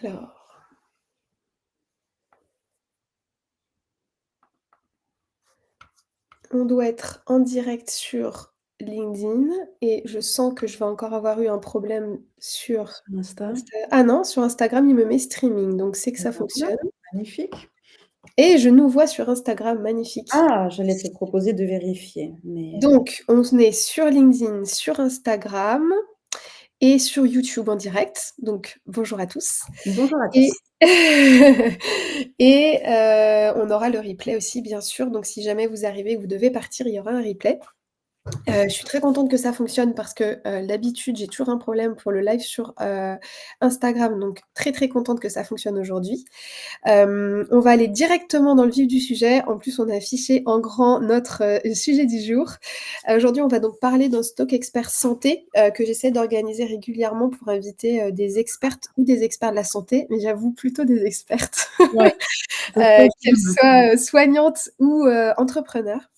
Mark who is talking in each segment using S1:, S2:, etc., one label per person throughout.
S1: Alors, on doit être en direct sur LinkedIn et je sens que je vais encore avoir eu un problème sur
S2: Sur Insta?
S1: Ah non, sur Instagram, il me met streaming, donc c'est que
S2: Et
S1: ça
S2: ben voilà,
S1: fonctionne
S2: magnifique.
S1: et je nous vois sur Instagram, magnifique.
S2: Ah, j'allais te proposer de vérifier, mais
S1: Donc on est sur LinkedIn, sur Instagram et sur YouTube en direct, donc bonjour à tous
S2: bonjour à
S1: et
S2: tous.
S1: et on aura le replay aussi bien sûr, donc si jamais vous arrivez, vous devez partir, il y aura un replay. Je suis très contente que ça fonctionne parce que, d'habitude, j'ai toujours un problème pour le live sur, Instagram, donc très, très contente que ça fonctionne aujourd'hui. On va aller directement dans le vif du sujet. En plus, on a affiché en grand notre, sujet du jour. Aujourd'hui, on va donc parler d'un stock expert santé, que j'essaie d'organiser régulièrement pour inviter, des expertes ou des experts de la santé, mais j'avoue plutôt des expertes,
S2: Ouais, je sais, je
S1: qu'elles
S2: me doute.
S1: soient, soignantes ou, entrepreneurs.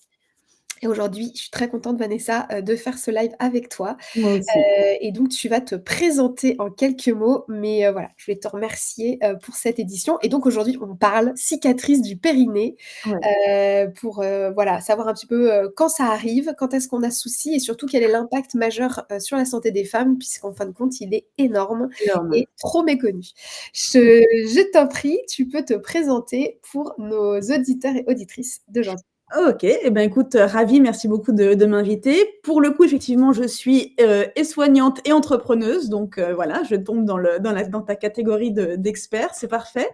S1: Et aujourd'hui, je suis très contente Vanessa, de faire ce live avec toi,
S2: Moi aussi.
S1: et donc tu vas te présenter en quelques mots, mais voilà, je voulais te remercier, pour cette édition et donc aujourd'hui, on parle cicatrice du périnée,
S2: Ouais,
S1: pour, voilà, savoir un petit peu, quand ça arrive, quand est-ce qu'on a ce souci et surtout quel est l'impact majeur, sur la santé des femmes puisqu'en fin de compte, il est énorme
S2: énorme.
S1: et trop méconnu. Je t'en prie, tu peux te présenter pour nos auditeurs et auditrices d'aujourd'hui.
S2: OK et ben, écoute, ravie, merci beaucoup de m'inviter. Pour le coup, effectivement, je suis, et soignante et entrepreneuse, donc voilà, je tombe dans ta catégorie d'expert, c'est parfait.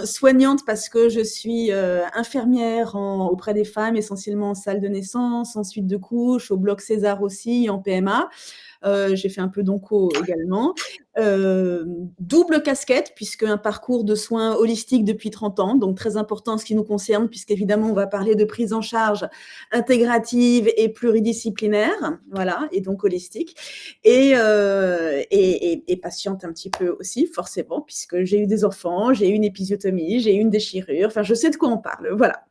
S2: Soignante parce que je suis, infirmière auprès des femmes, essentiellement en salle de naissance, en suite de couches, au bloc César aussi, en PMA. J'ai fait un peu d'onco également. Double casquette, puisque un parcours de soins holistiques depuis 30 ans, donc très important en ce qui nous concerne, puisqu'évidemment, on va parler de prise en charge intégrative et pluridisciplinaire, voilà, et donc holistique. Et patiente un petit peu aussi, forcément, puisque j'ai eu des enfants, j'ai eu une épisiotomie, j'ai eu une déchirure, enfin, je sais de quoi on parle, voilà.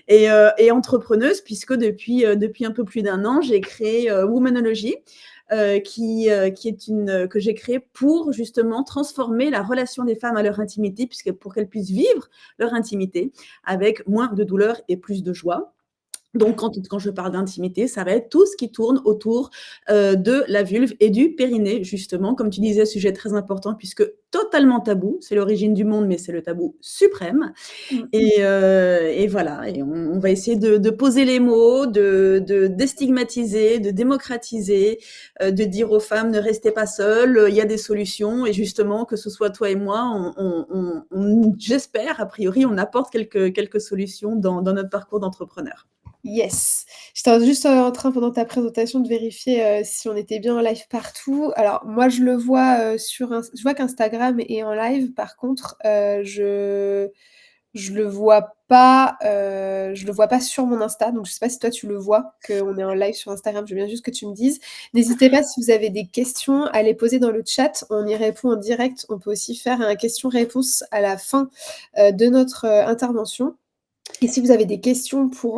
S2: Et entrepreneuse, puisque depuis un peu plus d'un an, j'ai créé Womanology, qui est que j'ai créé pour justement transformer la relation des femmes à leur intimité, puisque pour qu'elles puissent vivre leur intimité avec moins de douleur et plus de joie. Donc, quand je parle d'intimité, ça va être tout ce qui tourne autour de la vulve et du périnée, justement. Comme tu disais, sujet très important, puisque totalement tabou. C'est l'origine du monde, mais c'est le tabou suprême.
S1: Mmh.
S2: Et voilà, et on va essayer de poser les mots, de déstigmatiser, de démocratiser, de dire aux femmes ne restez pas seules, il y a des solutions et justement que ce soit toi et moi, j'espère a priori on apporte quelques solutions dans notre parcours d'entrepreneur.
S1: Yes. J'étais juste, en train pendant ta présentation de vérifier, si on était bien en live partout. Alors moi je le vois, je vois qu'Instagram est en live. Par contre, je le vois pas sur mon Insta, donc je sais pas si toi tu le vois, qu'on est en live sur Instagram. Je veux bien juste que tu me dises. N'hésitez pas si vous avez des questions à les poser dans le chat, on y répond en direct. On peut aussi faire un question-réponse à la fin, de notre, intervention. Et si vous avez des questions pour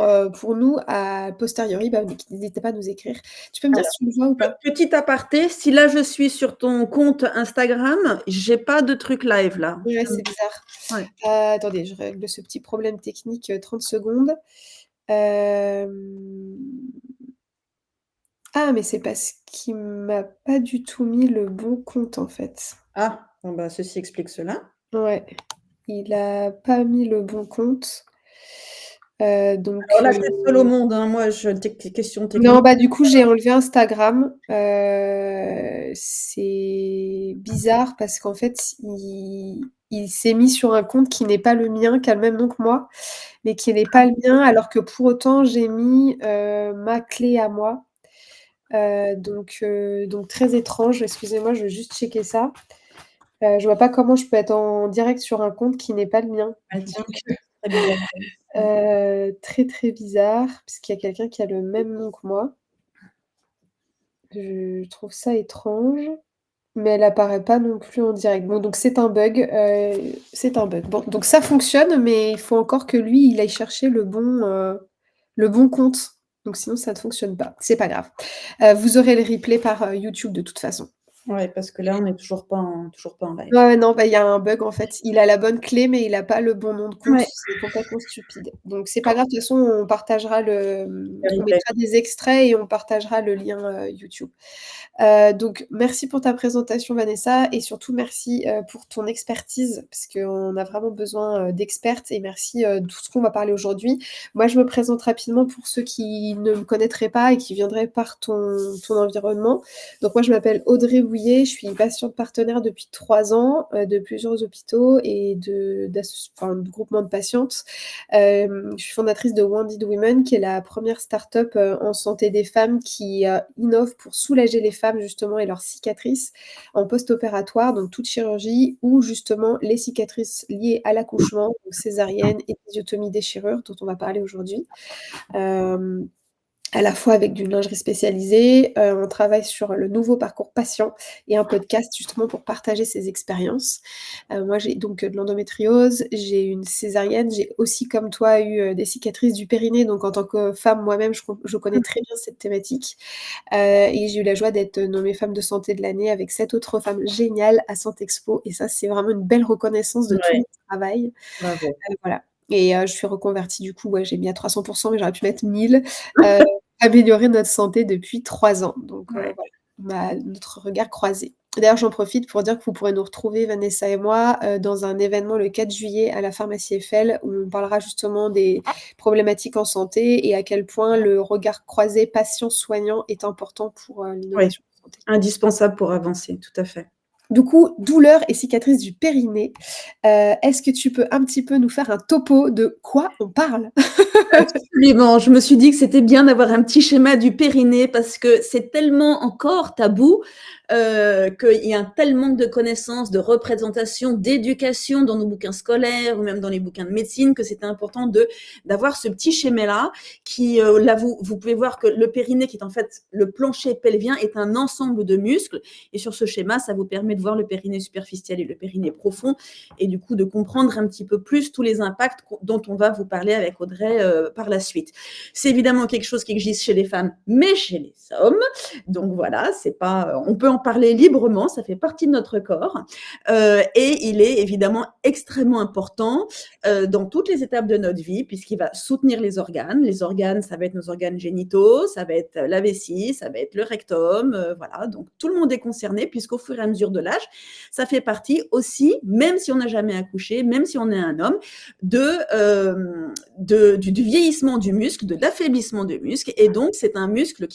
S1: nous a posteriori, bah, n'hésitez pas à nous écrire. Tu peux me dire
S2: Alors,
S1: si tu le vois ou pas?
S2: petit aparté, si là je suis sur ton compte Instagram, j'ai pas de truc live là.
S1: Ouais, c'est bizarre.
S2: Ouais.
S1: Attendez, je règle ce petit problème technique, 30 secondes. Hem, ah, mais c'est parce qu'il m'a pas du tout mis le bon compte, en fait.
S2: Ah, bon bah ceci explique cela.
S1: Ouais, il a pas mis le bon compte,
S2: Alors
S1: donc
S2: là, tu es seule au monde, hein. Moi, question
S1: non,
S2: technique.
S1: bah, du coup, j'ai enlevé Instagram. C'est bizarre parce qu'en fait, il s'est mis sur un compte qui n'est pas le mien, qui a le même nom que moi, mais qui n'est pas le mien, alors que pour autant, j'ai mis, ma clé à moi. Donc très étrange. Excusez-moi, je vais juste checker ça. Je vois pas comment je peux être en direct sur un compte qui n'est pas le mien.
S2: Ouais,
S1: Donc,
S2: tiens, très bizarre. Mmh.
S1: très, très bizarre, puisqu'il y a quelqu'un qui a le même nom que moi. Je trouve ça étrange, mais elle apparaît pas non plus en direct. Bon, donc c'est un bug, c'est un bug. Bon, donc ça fonctionne, mais il faut encore que lui, il aille chercher le bon compte. Donc sinon ça ne fonctionne pas. C'est pas grave. Vous aurez le replay par, YouTube de toute façon.
S2: Ouais, parce que là, on n'est toujours pas en live.
S1: Ouais, ouais, non, bah, il y a un bug en fait. Il a la bonne clé, mais il a pas le bon nom de compte.
S2: Ouais,
S1: C'est complètement stupide. Donc c'est pas grave, de toute façon, on partagera
S2: le
S1: on
S2: replay.
S1: mettra des extraits et on partagera le lien, YouTube. Donc merci pour ta présentation Vanessa et surtout merci, pour ton expertise parce qu'on a vraiment besoin, d'expertes et merci, de tout ce qu'on va parler aujourd'hui. Moi, je me présente rapidement pour ceux qui ne me connaîtraient pas et qui viendraient par ton environnement. Donc moi, je m'appelle Audrey Bouillet, je suis patiente partenaire depuis 3 ans, de plusieurs hôpitaux et de groupements de patientes. Je suis fondatrice de Wounded Women, qui est la première start-up, en santé des femmes qui, innove pour soulager les femmes justement et leurs cicatrices en post-opératoire, donc toute chirurgie ou justement les cicatrices liées à l'accouchement, donc césarienne, épisiotomie, déchirure, dont on va parler aujourd'hui. Hem à la fois avec d'une lingerie spécialisée, on travaille sur le nouveau parcours patient et un podcast justement pour partager ses expériences. Moi j'ai donc, de l'endométriose, j'ai une césarienne, j'ai aussi comme toi eu, des cicatrices du périnée, donc en tant que femme moi-même je connais très bien cette thématique, et j'ai eu la joie d'être nommée femme de santé de l'année avec 7 autres femmes géniales à Sant'Expo et ça c'est vraiment une belle reconnaissance de tout
S2: Ouais,
S1: mon travail.
S2: bravo.
S1: Voilà et je suis reconvertie du coup, ouais, j'ai mis à 300 mais j'aurais pu mettre 1000, heu, améliorer notre santé depuis 3 ans donc
S2: Ouais.
S1: voilà, notre regard croisé. D'ailleurs, j'en profite pour dire que vous pourrez nous retrouver Vanessa et moi, dans un événement le 4 juillet à la pharmacie Eiffel où on parlera justement des problématiques en santé et à quel point le regard croisé patient-soignant est important pour,
S2: Ouais,
S1: l'innovation en santé.
S2: indispensable pour avancer, tout à fait.
S1: Du coup, douleur et cicatrices du périnée, est-ce que tu peux un petit peu nous faire un topo de quoi on parle?
S2: Absolument, je me suis dit que c'était bien d'avoir un petit schéma du périnée parce que c'est tellement encore tabou, qu'il y a un tel manque de connaissances, de représentation, d'éducation dans nos bouquins scolaires ou même dans les bouquins de médecine que c'était important d'avoir ce petit schéma-là qui, là, vous pouvez voir que le périnée qui est en fait le plancher pelvien est un ensemble de muscles et sur ce schéma, ça vous permet de voir le périnée superficiel et le périnée profond et du coup de comprendre un petit peu plus tous les impacts dont on va vous parler avec Audrey par la suite. C'est évidemment quelque chose qui existe chez les femmes, mais chez les hommes. Donc voilà, c'est pas, on peut en parler librement, ça fait partie de notre corps, et il est évidemment extrêmement important dans toutes les étapes de notre vie puisqu'il va soutenir les organes. Les organes, ça va être nos organes génitaux, ça va être la vessie, ça va être le rectum, voilà. Donc tout le monde est concerné puisqu'au fur et à mesure de l'âge, ça fait partie aussi, même si on n'a jamais accouché, même si on est un homme, du vieillissement du muscle, de l'affaiblissement du muscle. Et donc, c'est un muscle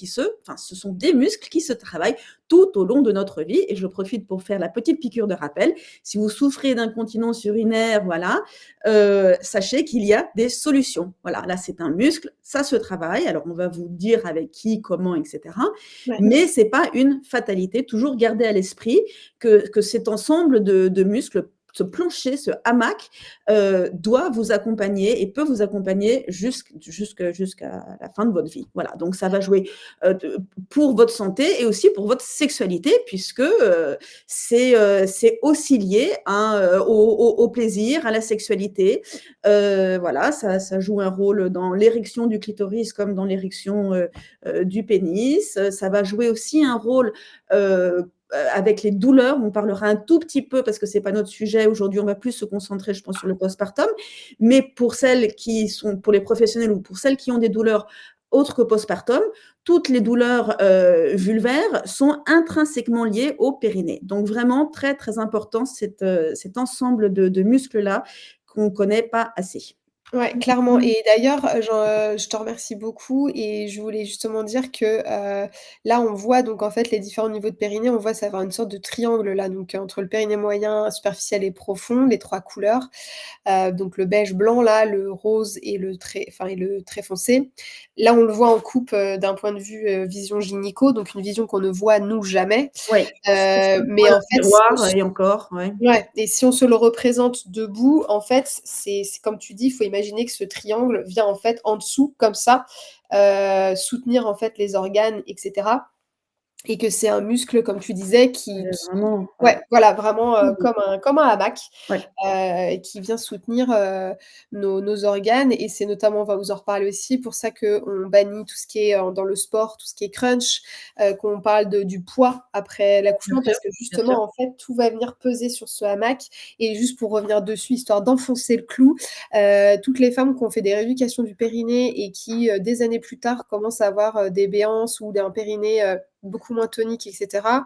S2: ce sont des muscles qui se travaillent tout au long de notre vie. Et je profite pour faire la petite piqûre de rappel. Si vous souffrez d'incontinence urinaire, voilà, sachez qu'il y a des solutions. Voilà, là, c'est un muscle, ça se travaille. Alors, on va vous dire avec qui, comment, etc.
S1: Ouais.
S2: Mais c'est pas une fatalité. Toujours garder à l'esprit que cet ensemble de muscles, ce plancher, ce hamac, doit vous accompagner et peut vous accompagner jusqu'à la fin de votre vie. Voilà, donc ça va jouer pour votre santé et aussi pour votre sexualité, puisque c'est aussi lié au plaisir, à la sexualité. Voilà, ça joue un rôle dans l'érection du clitoris comme dans l'érection du pénis. Ça va jouer aussi un rôle avec les douleurs. On parlera un tout petit peu parce que c'est pas notre sujet aujourd'hui. On va plus se concentrer, je pense, sur le postpartum. Mais pour celles qui sont, pour les professionnels ou pour celles qui ont des douleurs autres que postpartum, toutes les douleurs vulvaires sont intrinsèquement liées au périnée. Donc vraiment très très important cet ensemble de muscles là qu'on connaît pas assez.
S1: Ouais, clairement et d'ailleurs, je te remercie beaucoup et je voulais justement dire que, là, on voit donc en fait les différents niveaux de périnée, on voit ça va avoir une sorte de triangle là, donc entre le périnée moyen, superficiel et profond, les 3 couleurs, donc le beige blanc là, le rose et le très foncé. Là, on le voit en coupe, d'un point de vue, vision gynéco, donc une vision qu'on ne voit nous jamais,
S2: Ouais, c'est
S1: mais en
S2: un
S1: fait,
S2: miroir et encore, ouais.
S1: ouais et si on se le représente debout, en fait, c'est comme tu dis, il faut imaginer que ce triangle vient, en fait, en dessous, comme ça, soutenir, en fait, les organes et cetera et que c'est un muscle, comme tu disais, qui
S2: Vraiment, ouais.
S1: ouais, voilà, vraiment,
S2: Mmh.
S1: comme un hamac,
S2: Ouais,
S1: qui vient soutenir, nos organes et c'est notamment, on va vous en reparler aussi, pour ça qu'on bannit tout ce qui est, dans le sport, tout ce qui est crunch, qu'on parle du poids après
S2: bien
S1: l'accouchement
S2: sûr,
S1: parce que
S2: bien sûr.
S1: justement, en fait, tout va venir peser sur ce hamac et juste pour revenir dessus, histoire d'enfoncer le clou, toutes les femmes qui ont fait des rééducations du périnée et qui, des années plus tard, commencent à avoir, des béances ou un périnée, beaucoup moins tonique et cetera,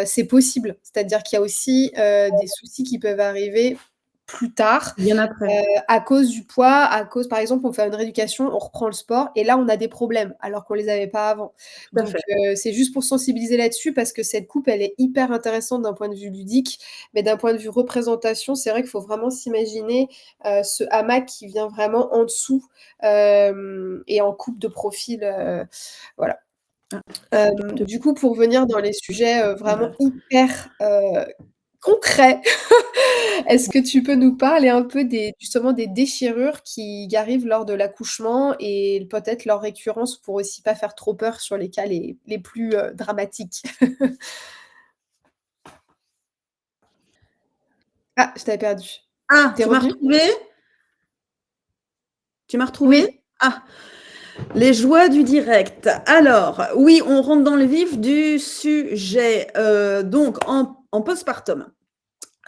S1: c'est possible. C'est-à-dire qu'il y a aussi, des soucis qui peuvent arriver plus tard,
S2: Bien après,
S1: à cause du poids, à cause par exemple, on fait une rééducation, on reprend le sport et là, on a des problèmes alors qu'on les avait pas avant.
S2: tout à
S1: Donc
S2: fait.
S1: c'est juste pour sensibiliser là-dessus parce que cette coupe, elle est hyper intéressante d'un point de vue ludique, mais d'un point de vue représentation, c'est vrai qu'il faut vraiment s'imaginer, ce hamac qui vient vraiment en dessous, et en coupe de profil, voilà.
S2: Ah, je te
S1: Du coup, pour venir dans les sujets, vraiment
S2: voilà.
S1: hyper, concrets, est-ce que tu peux nous parler un peu des justement des déchirures qui arrivent lors de l'accouchement et peut-être leur récurrence pour aussi pas faire trop peur sur les cas les plus, dramatiques? Ah, je t'avais perdu.
S2: Ah,
S1: Tu es
S2: tu m'as
S1: revenue?
S2: retrouvée? Tu m'as retrouvée?
S1: Oui.
S2: Ah, les joies du direct. Alors, oui, on rentre dans le vif du sujet. Donc, en postpartum,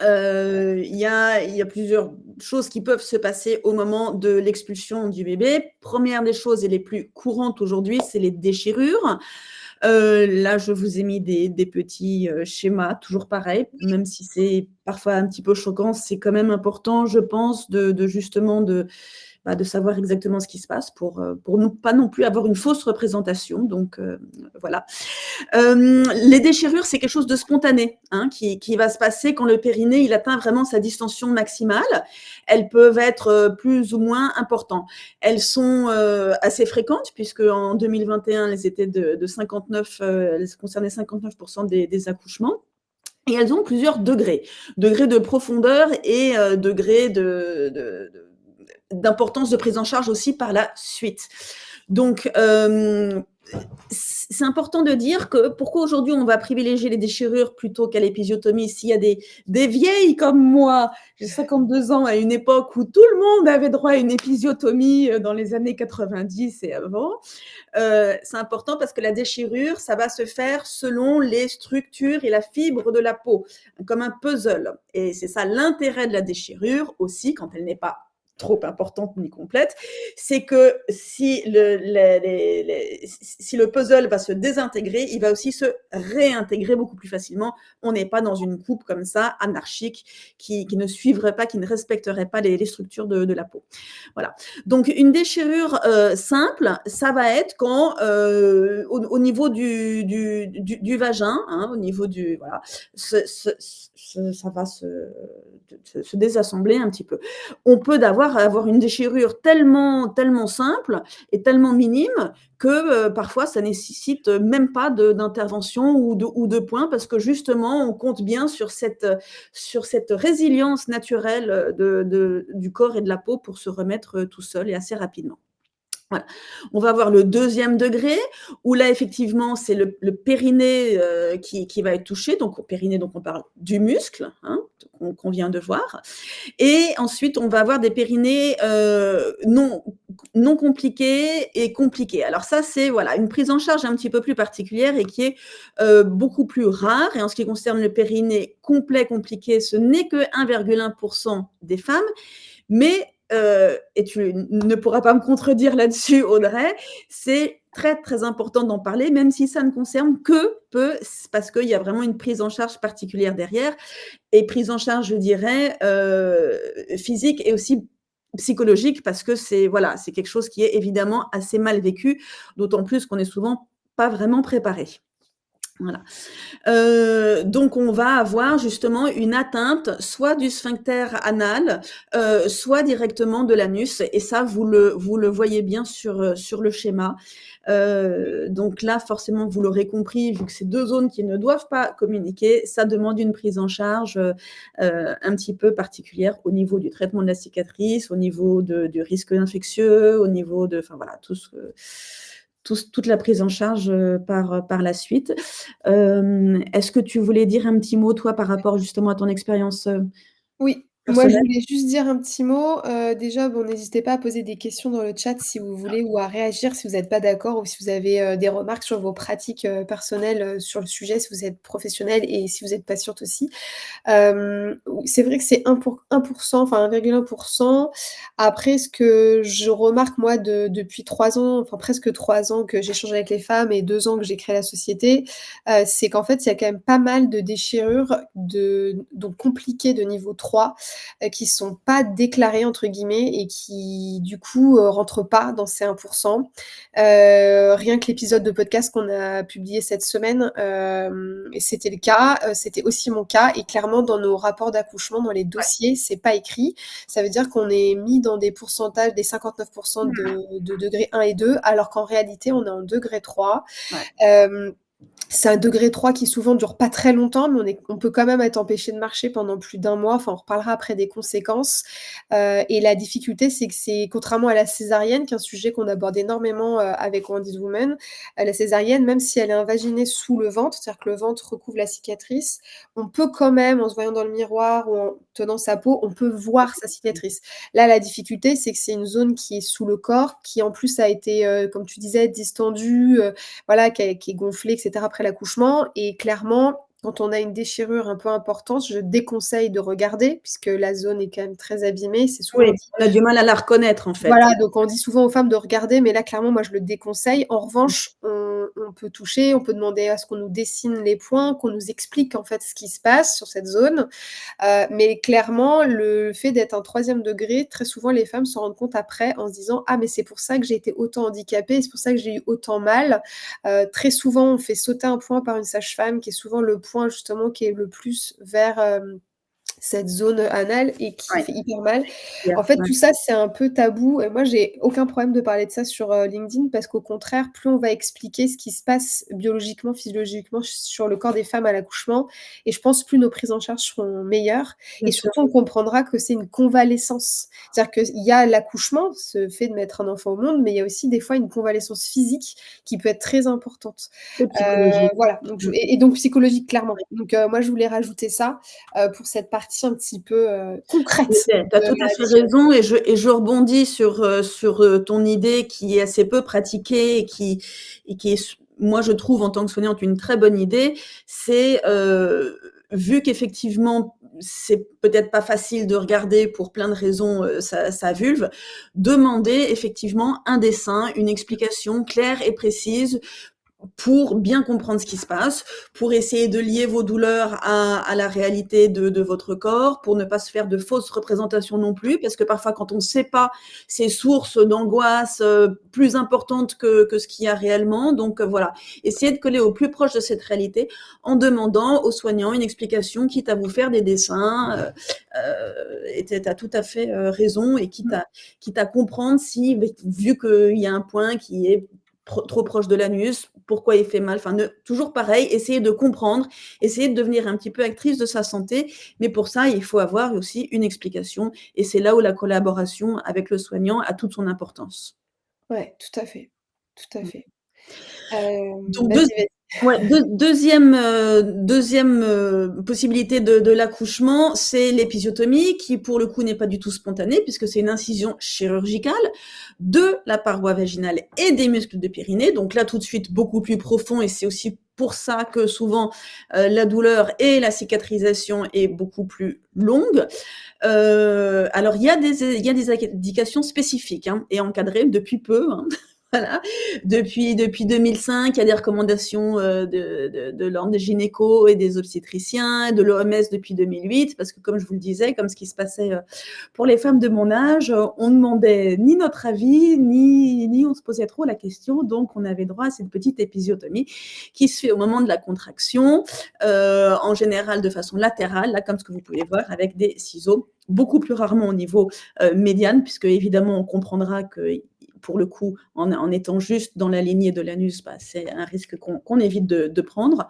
S2: il y a plusieurs choses qui peuvent se passer au moment de l'expulsion du bébé. Première des choses et les plus courantes aujourd'hui, c'est les déchirures. Là, je vous ai mis des petits schémas, toujours pareil, même si c'est parfois un petit peu choquant, c'est quand même important, je pense, de justement de savoir exactement ce qui se passe pour pas non plus avoir une fausse représentation. Donc voilà. Les déchirures, c'est quelque chose de spontané qui va se passer quand le périnée il atteint vraiment sa distension maximale. Elles peuvent être plus ou moins importantes. Elles sont assez fréquentes puisque en 2021, elles étaient de 59, elles concernaient 59% des accouchements. Et elles ont plusieurs degrés de profondeur et degrés d'importance de prise en charge aussi par la suite. Donc, c'est important de dire que pourquoi aujourd'hui on va privilégier les déchirures plutôt qu'à l'épisiotomie s'il y a des vieilles comme moi, j'ai 52 ans à une époque où tout le monde avait droit à une épisiotomie dans les années 90 et avant. C'est important parce que la déchirure, ça va se faire selon les structures et la fibre de la peau, comme un puzzle. Et c'est ça l'intérêt de la déchirure aussi, quand elle n'est pas trop importante ni complète, c'est que si le puzzle va se désintégrer, il va aussi se réintégrer beaucoup plus facilement. On n'est pas dans une coupe comme ça, anarchique, qui ne suivrait pas, qui ne respecterait pas les structures de la peau. Voilà. Donc une déchirure simple, ça va être quand au niveau du vagin, au niveau du voilà, ça va se désassembler un petit peu. On peut avoir une déchirure tellement simple et tellement minime que parfois ça nécessite même pas d'intervention ou de points parce que justement on compte bien sur cette résilience naturelle du corps et de la peau pour se remettre tout seul et assez rapidement. Voilà. On va avoir le deuxième degré où là effectivement c'est le périnée qui va être touché. Donc au périnée, donc on parle du muscle qu'on vient de voir. Et ensuite on va avoir des périnées non compliquées et compliquées. Alors ça c'est voilà une prise en charge un petit peu plus particulière et qui est beaucoup plus rare. Et en ce qui concerne le périnée complet compliqué, ce n'est que 1,1% des femmes. Mais, et tu ne pourras pas me contredire là-dessus, Audrey, c'est très, très important d'en parler, même si ça ne concerne que peu, parce qu'il y a vraiment une prise en charge particulière derrière. Et prise en charge, je dirais, physique et aussi psychologique, parce que voilà, c'est quelque chose qui est évidemment assez mal vécu, d'autant plus qu'on est souvent pas vraiment préparé. Voilà. Donc on va avoir justement une atteinte soit du sphincter anal, soit directement de l'anus et ça vous le voyez bien sur le schéma. Donc là forcément vous l'aurez compris, vu que c'est 2 zones qui ne doivent pas communiquer, ça demande une prise en charge, un petit peu particulière au niveau du traitement de la cicatrice, au niveau du risque infectieux, au niveau de enfin voilà, toute la prise en charge, par la suite. Est-ce que tu voulais dire un petit mot, toi, par rapport justement à ton expérience,
S1: Oui, moi je
S2: personnelle?
S1: voulais juste dire un petit mot. Déjà, bon, n'hésitez pas à poser des questions dans le chat si vous voulez ou à réagir si vous êtes pas d'accord ou si vous avez, des remarques sur vos pratiques, personnelles, sur le sujet, si vous êtes professionnel et si vous êtes patiente aussi. Ou c'est vrai que c'est 1%, enfin 1,1. Après ce que je remarque moi depuis 3 ans, enfin presque 3 ans que j'échange avec les femmes et 2 ans que j'ai créé la société, c'est qu'en fait, il y a quand même pas mal de déchirures donc compliquées de niveau 3, qui sont pas «déclarées» entre guillemets et qui du coup, rentrent pas dans ces 1%. Rien que l'épisode de podcast qu'on a publié cette semaine, et c'était le cas, c'était aussi mon cas et clairement dans nos rapports d'accouchement, dans les dossiers, c'est pas écrit. Ça veut dire qu'on est mis dans des pourcentages, des 59 de degré 1 et 2, alors qu'en réalité, on est en degré 3.
S2: Ouais.
S1: Hem C'est un degré 3 qui souvent dure pas très longtemps, mais on peut quand même être empêché de marcher pendant plus d'un mois. Enfin, on reparlera après des conséquences. Et la difficulté, c'est que c'est contrairement à la césarienne, qui est un sujet qu'on aborde énormément, avec Wendy's Woman, la césarienne, même si elle est invaginée sous le ventre, c'est-à-dire que le ventre recouvre la cicatrice, on peut quand même, en se voyant dans le miroir ou en tenant sa peau, on peut voir sa cicatrice. Là, la difficulté, c'est que c'est une zone qui est sous le corps, qui en plus a été, comme tu disais, distendue, voilà, qui est gonflé et cetera après l'accouchement et clairement, quand on a une déchirure un peu importante, je déconseille de regarder puisque la zone est quand même très abîmée. C'est souvent
S2: Oui,
S1: dit
S2: on a du mal à la reconnaître, en fait.
S1: voilà, donc on dit souvent aux femmes de regarder, mais là, clairement, moi, je le déconseille. En revanche, on peut toucher, on peut demander à ce qu'on nous dessine les points, qu'on nous explique, en fait, ce qui se passe sur cette zone. Mais clairement, le fait d'être un 3e degré, très souvent, les femmes s'en rendent compte après en se disant: «Ah, mais c'est pour ça que j'ai été autant handicapée, c'est pour ça que j'ai eu autant mal». Très souvent, on fait sauter un point par une sage-femme qui est souvent le point, justement, qui est le plus vers, cette zone anale et qui
S2: Ouais,
S1: fait hyper mal.
S2: clair,
S1: En fait,
S2: ouais.
S1: tout ça, c'est un peu tabou et moi, j'ai aucun problème de parler de ça sur, LinkedIn parce qu'au contraire, plus on va expliquer ce qui se passe biologiquement, physiologiquement sur le corps des femmes à l'accouchement et je pense plus nos prises en charge seront meilleures
S2: Bien
S1: et
S2: sûr.
S1: surtout on comprendra que c'est une convalescence. C'est-à-dire qu'il y a l'accouchement, ce fait de mettre un enfant au monde, mais il y a aussi des fois une convalescence physique qui peut être très importante.
S2: Et psychologique.
S1: Voilà, donc
S2: Mmh.
S1: et donc psychologique clairement. Donc moi, je voulais rajouter ça, pour cette partie un petit peu,
S2: Mais
S1: concrète
S2: tu as
S1: de
S2: tout à
S1: la
S2: fait
S1: déchirure.
S2: raison et je rebondis sur ton idée qui est assez peu pratiquée et qui est moi je trouve en tant que soignante une très bonne idée. C'est, vu qu'effectivement c'est peut-être pas facile de regarder pour plein de raisons, sa vulve, demander effectivement un dessin, une explication claire et précise pour bien comprendre ce qui se passe, pour essayer de lier vos douleurs à la réalité de votre corps, pour ne pas se faire de fausses représentations non plus, parce que parfois quand on ne sait pas, c'est source d'angoisse plus importante que ce qu'il y a réellement. Donc voilà, essayez de coller au plus proche de cette réalité en demandant aux soignants une explication, quitte à vous faire des dessins. Et tu as tout à fait raison, et quitte à comprendre si, vu qu'il y a un point qui est trop proche de l'anus, pourquoi il fait mal, enfin, toujours pareil, essayer de comprendre, essayer de devenir un petit peu actrice de sa santé, mais pour ça, il faut avoir aussi une explication et c'est là où la collaboration avec le soignant a toute son importance.
S1: Ouais, tout à fait, tout à
S2: Mmh.
S1: fait.
S2: Donc
S1: Vas-y, vas-y.
S2: ouais, 2e possibilité de l'accouchement, c'est l'épisiotomie qui, pour le coup, n'est pas du tout spontanée puisque c'est une incision chirurgicale de la paroi vaginale et des muscles de périnée. Donc là, tout de suite, beaucoup plus profond et c'est aussi pour ça que souvent, la douleur et la cicatrisation est beaucoup plus longue. Alors il y a des indications spécifiques, hein, et encadrées depuis peu, hein. Voilà, depuis 2005, il y a des recommandations de l'ordre des gynécos et des obstétriciens, de l'OMS depuis 2008, parce que comme je vous le disais, comme ce qui se passait pour les femmes de mon âge, on ne demandait ni notre avis, ni on se posait trop la question, donc on avait droit à cette petite épisiotomie qui se fait au moment de la contraction, en général de façon latérale, là comme ce que vous pouvez voir avec des ciseaux, beaucoup plus rarement au niveau médiane, puisque évidemment on comprendra que pour le coup, en étant juste dans la lignée de l'anus, bah, c'est un risque qu'on évite de prendre.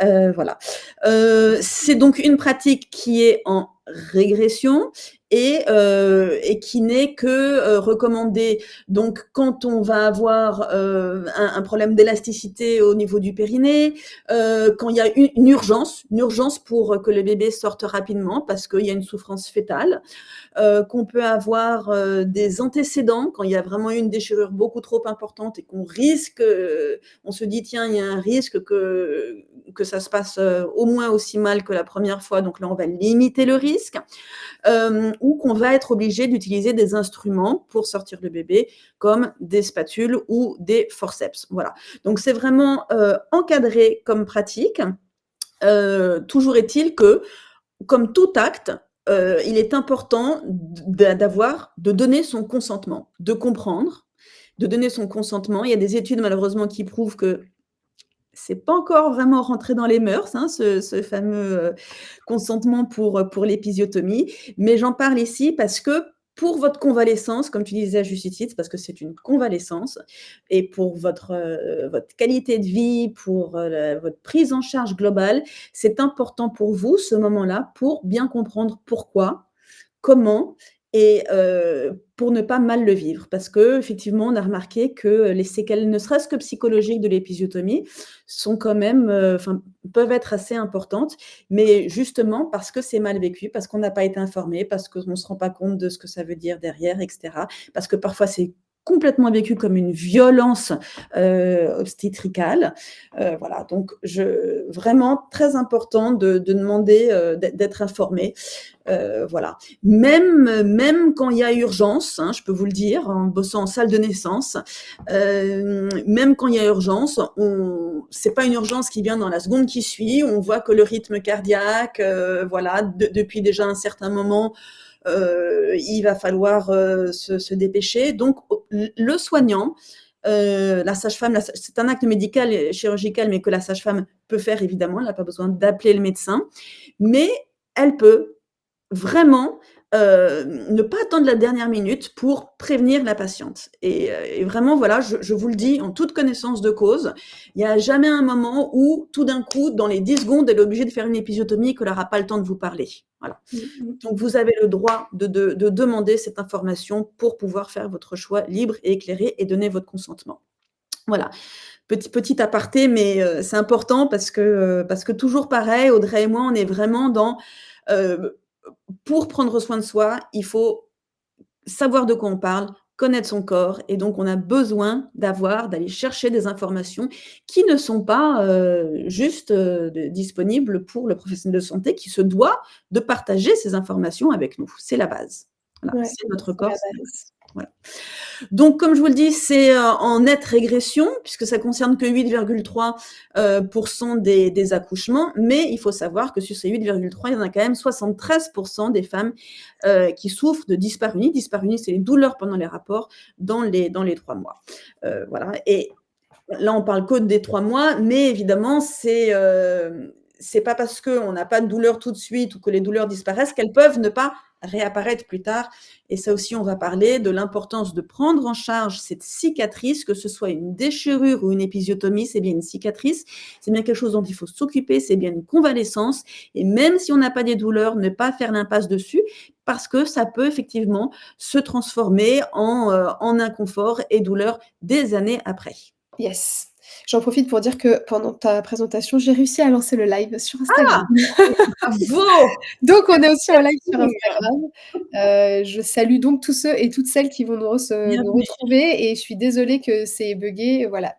S2: Voilà. C'est donc une pratique qui est en régression et qui n'est que recommandé donc quand on va avoir un problème d'élasticité au niveau du périnée, quand il y a une urgence pour que le bébé sorte rapidement parce qu'il y a une souffrance fœtale, qu'on peut avoir des antécédents quand il y a vraiment eu une déchirure beaucoup trop importante et qu'on risque, on se dit tiens il y a un risque que ça se passe au moins aussi mal que la première fois, donc là on va limiter le risque, ou qu'on va être obligé d'utiliser des instruments pour sortir le bébé comme des spatules ou des forceps. Voilà. Donc c'est vraiment encadré comme pratique. Toujours est-il que, comme tout acte, il est important de donner son consentement, de comprendre, de donner son consentement. Il y a des études malheureusement qui prouvent que c'est pas encore vraiment rentré dans les mœurs, hein, ce fameux consentement pour l'épisiotomie. Mais j'en parle ici parce que pour votre convalescence, comme tu disais à juste titre, parce que c'est une convalescence, et pour votre qualité de vie, pour votre prise en charge globale, c'est important pour vous, ce moment-là, pour bien comprendre pourquoi, comment et pour ne pas mal le vivre. Parce qu'effectivement, on a remarqué que les séquelles, ne serait-ce que psychologiques de l'épisiotomie, sont quand même, enfin, peuvent être assez importantes, mais justement parce que c'est mal vécu, parce qu'on n'a pas été informé, parce qu'on ne se rend pas compte de ce que ça veut dire derrière, et cetera. Parce que parfois, c'est complètement vécu comme une violence obstétricale. Voilà, donc vraiment très important de demander d'être informé. Voilà. Même quand il y a urgence, hein, je peux vous le dire, en bossant en salle de naissance, même quand il y a urgence, c'est pas une urgence qui vient dans la seconde qui suit. On voit que le rythme cardiaque, voilà, depuis déjà un certain moment, il va falloir se dépêcher. Donc, le soignant, la sage-femme, c'est un acte médical et chirurgical, mais que la sage-femme peut faire évidemment. Elle n'a pas besoin d'appeler le médecin, mais elle peut vraiment, ne pas attendre la dernière minute pour prévenir la patiente et vraiment voilà, je vous le dis en toute connaissance de cause, il y a jamais un moment où tout d'un coup, dans les 10 secondes, elle est obligée de faire une épisiotomie et qu'elle aura pas le temps de vous parler. Voilà. Donc vous avez le droit de demander cette information pour pouvoir faire votre choix libre et éclairé et donner votre consentement. Voilà. Petit aparté, mais c'est important parce que toujours pareil, Audrey et moi, on est vraiment dans, pour prendre soin de soi, il faut savoir de quoi on parle, connaître son corps et donc on a besoin d'aller chercher des informations qui ne sont pas, juste, disponibles pour le professionnel de santé qui se doit de partager ces informations avec nous. C'est la base. Voilà,
S1: Ouais,
S2: c'est notre
S1: c'est
S2: corps,
S1: la
S2: c'est la
S1: base.
S2: base. Voilà. Donc, comme je vous le dis, c'est en nette régression, puisque ça concerne que 8,3 des accouchements, mais il faut savoir que sur ces 8,3, il y en a quand même 73% des femmes qui souffrent de dyspareunie. Dyspareunie, c'est les douleurs pendant les rapports dans les 3 mois. Voilà. Et là, on parle que des 3 mois, mais évidemment, c'est pas parce qu'on n'a pas de douleur tout de suite ou que les douleurs disparaissent qu'elles peuvent ne pas réapparaître plus tard. Et ça aussi, on va parler de l'importance de prendre en charge cette cicatrice, que ce soit une déchirure ou une épisiotomie, c'est bien une cicatrice, c'est bien quelque chose dont il faut s'occuper, c'est bien une convalescence. Et même si on n'a pas des douleurs, ne pas faire l'impasse dessus, parce que ça peut effectivement se transformer en inconfort et douleur des années après.
S1: Yes. J'en profite pour dire que pendant ta présentation, j'ai réussi à lancer le live sur Instagram.
S2: Ah! Bravo!
S1: Donc on est aussi en live sur
S2: Mmh.
S1: Instagram. Je salue donc tous ceux et toutes celles qui vont nous
S2: Bienvenue.
S1: retrouver et je suis désolée que c'est buggé, voilà.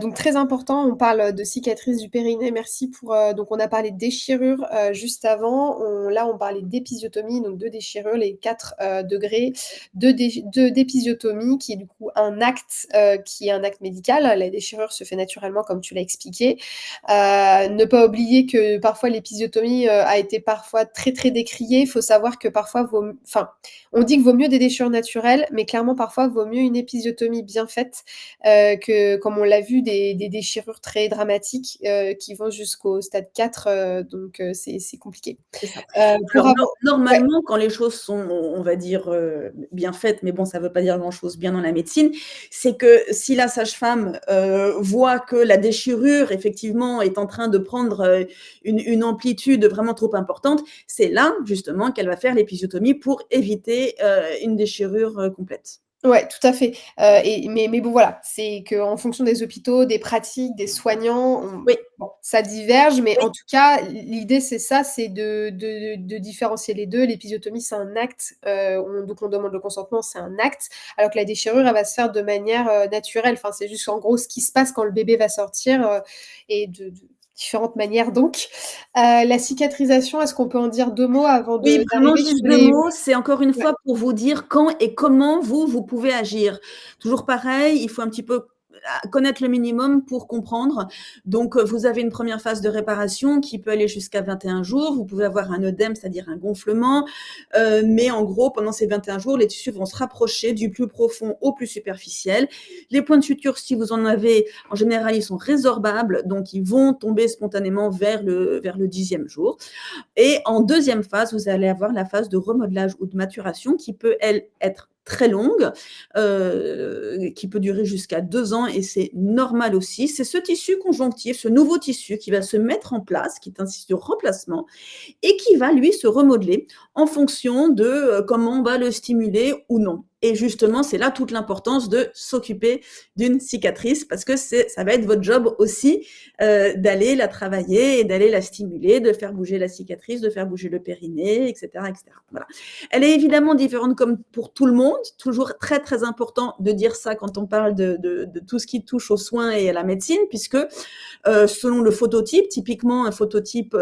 S1: Donc très important, on parle de cicatrices du périnée. Merci pour, donc on a parlé de déchirures, juste avant. Là, on parlait d'épisiotomie, donc de déchirures, les 4 degrés d'épisiotomie qui est du coup un acte, qui est un acte médical. La déchirure se fait naturellement comme tu l'as expliqué. Ne pas oublier que parfois l'épisiotomie, a été parfois très, très décriée. Il faut savoir que parfois on dit qu'il vaut mieux des déchirures naturelles, mais clairement parfois vaut mieux une épisiotomie bien faite, que comme on l'a vu vu des déchirures très dramatiques, qui vont jusqu'au stade 4, donc c'est compliqué.
S2: C'est ça.
S1: Pour
S2: Alors
S1: avoir ouais,
S2: normalement, quand les choses sont, on va dire, bien faites, mais bon, ça veut pas dire grand-chose bien dans la médecine, c'est que si la sage-femme, voit que la déchirure effectivement est en train de prendre, une amplitude vraiment trop importante, c'est là justement qu'elle va faire l'épisiotomie pour éviter, une déchirure, complète.
S1: ouais, tout à fait, mais bon, voilà, c'est qu'en fonction des hôpitaux, des pratiques, des soignants,
S2: Oui,
S1: bon, ça diverge, mais
S2: oui,
S1: en tout cas, l'idée, c'est ça, c'est de différencier les 2. L'épisiotomie, c'est un acte, donc on demande le consentement, c'est un acte, alors que la déchirure, elle va se faire de manière, naturelle. Enfin, c'est juste, en gros, ce qui se passe quand le bébé va sortir, et de différentes manières donc. La cicatrisation, est-ce qu'on peut en dire 2 mots avant
S2: oui,
S1: de
S2: vraiment
S1: d'arriver
S2: juste
S1: sur
S2: 2
S1: les
S2: mots. C'est encore une
S1: ouais.
S2: fois pour vous dire quand et comment vous pouvez agir. Toujours pareil, il faut un petit peu connaître le minimum pour comprendre. Donc, vous avez une première phase de réparation qui peut aller jusqu'à 21 jours. Vous pouvez avoir un œdème, c'est-à-dire un gonflement. Mais en gros, pendant ces 21 jours, les tissus vont se rapprocher du plus profond au plus superficiel. Les points de suture, si vous en avez, en général, ils sont résorbables, donc ils vont tomber spontanément vers le 10e jour. Et en deuxième phase, vous allez avoir la phase de remodelage ou de maturation qui peut, elle, être très longue, qui peut durer jusqu'à 2 ans et c'est normal aussi. C'est ce tissu conjonctif, ce nouveau tissu qui va se mettre en place, qui est un tissu de remplacement et qui va, lui, se remodeler en fonction de comment on va le stimuler ou non. Et justement, c'est là toute l'importance de s'occuper d'une cicatrice parce que ça va être votre job aussi d'aller la travailler et d'aller la stimuler, de faire bouger la cicatrice, de faire bouger le périnée, etc., etc. Voilà. Elle est évidemment différente comme pour tout le monde. Toujours très, très important de dire ça quand on parle de tout ce qui touche aux soins et à la médecine, puisque selon le phototype, typiquement un phototype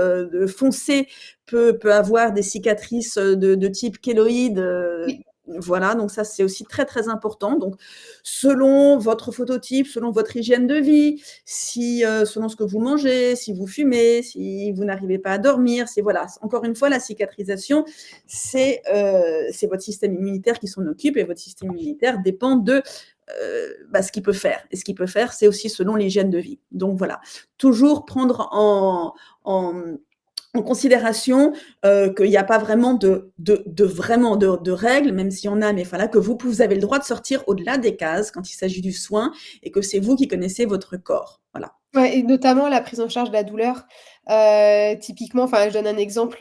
S2: foncé peut avoir des cicatrices de type kéloïde.
S1: Oui.
S2: Voilà, donc ça c'est aussi très très important. Donc selon votre phototype, selon votre hygiène de vie, si selon ce que vous mangez, si vous fumez, si vous n'arrivez pas à dormir, c'est voilà. Encore une fois, la cicatrisation, c'est votre système immunitaire qui s'en occupe et votre système immunitaire dépend de ce qu'il peut faire. Et ce qu'il peut faire, c'est aussi selon l'hygiène de vie. Donc voilà, toujours prendre en considération qu'il n'y a pas vraiment de règles, même s'il y en a, mais voilà, que vous avez le droit de sortir au-delà des cases quand il s'agit du soin et que c'est vous qui connaissez votre corps. Voilà.
S1: Ouais et notamment la prise en charge de la douleur. Typiquement, enfin, je donne un exemple,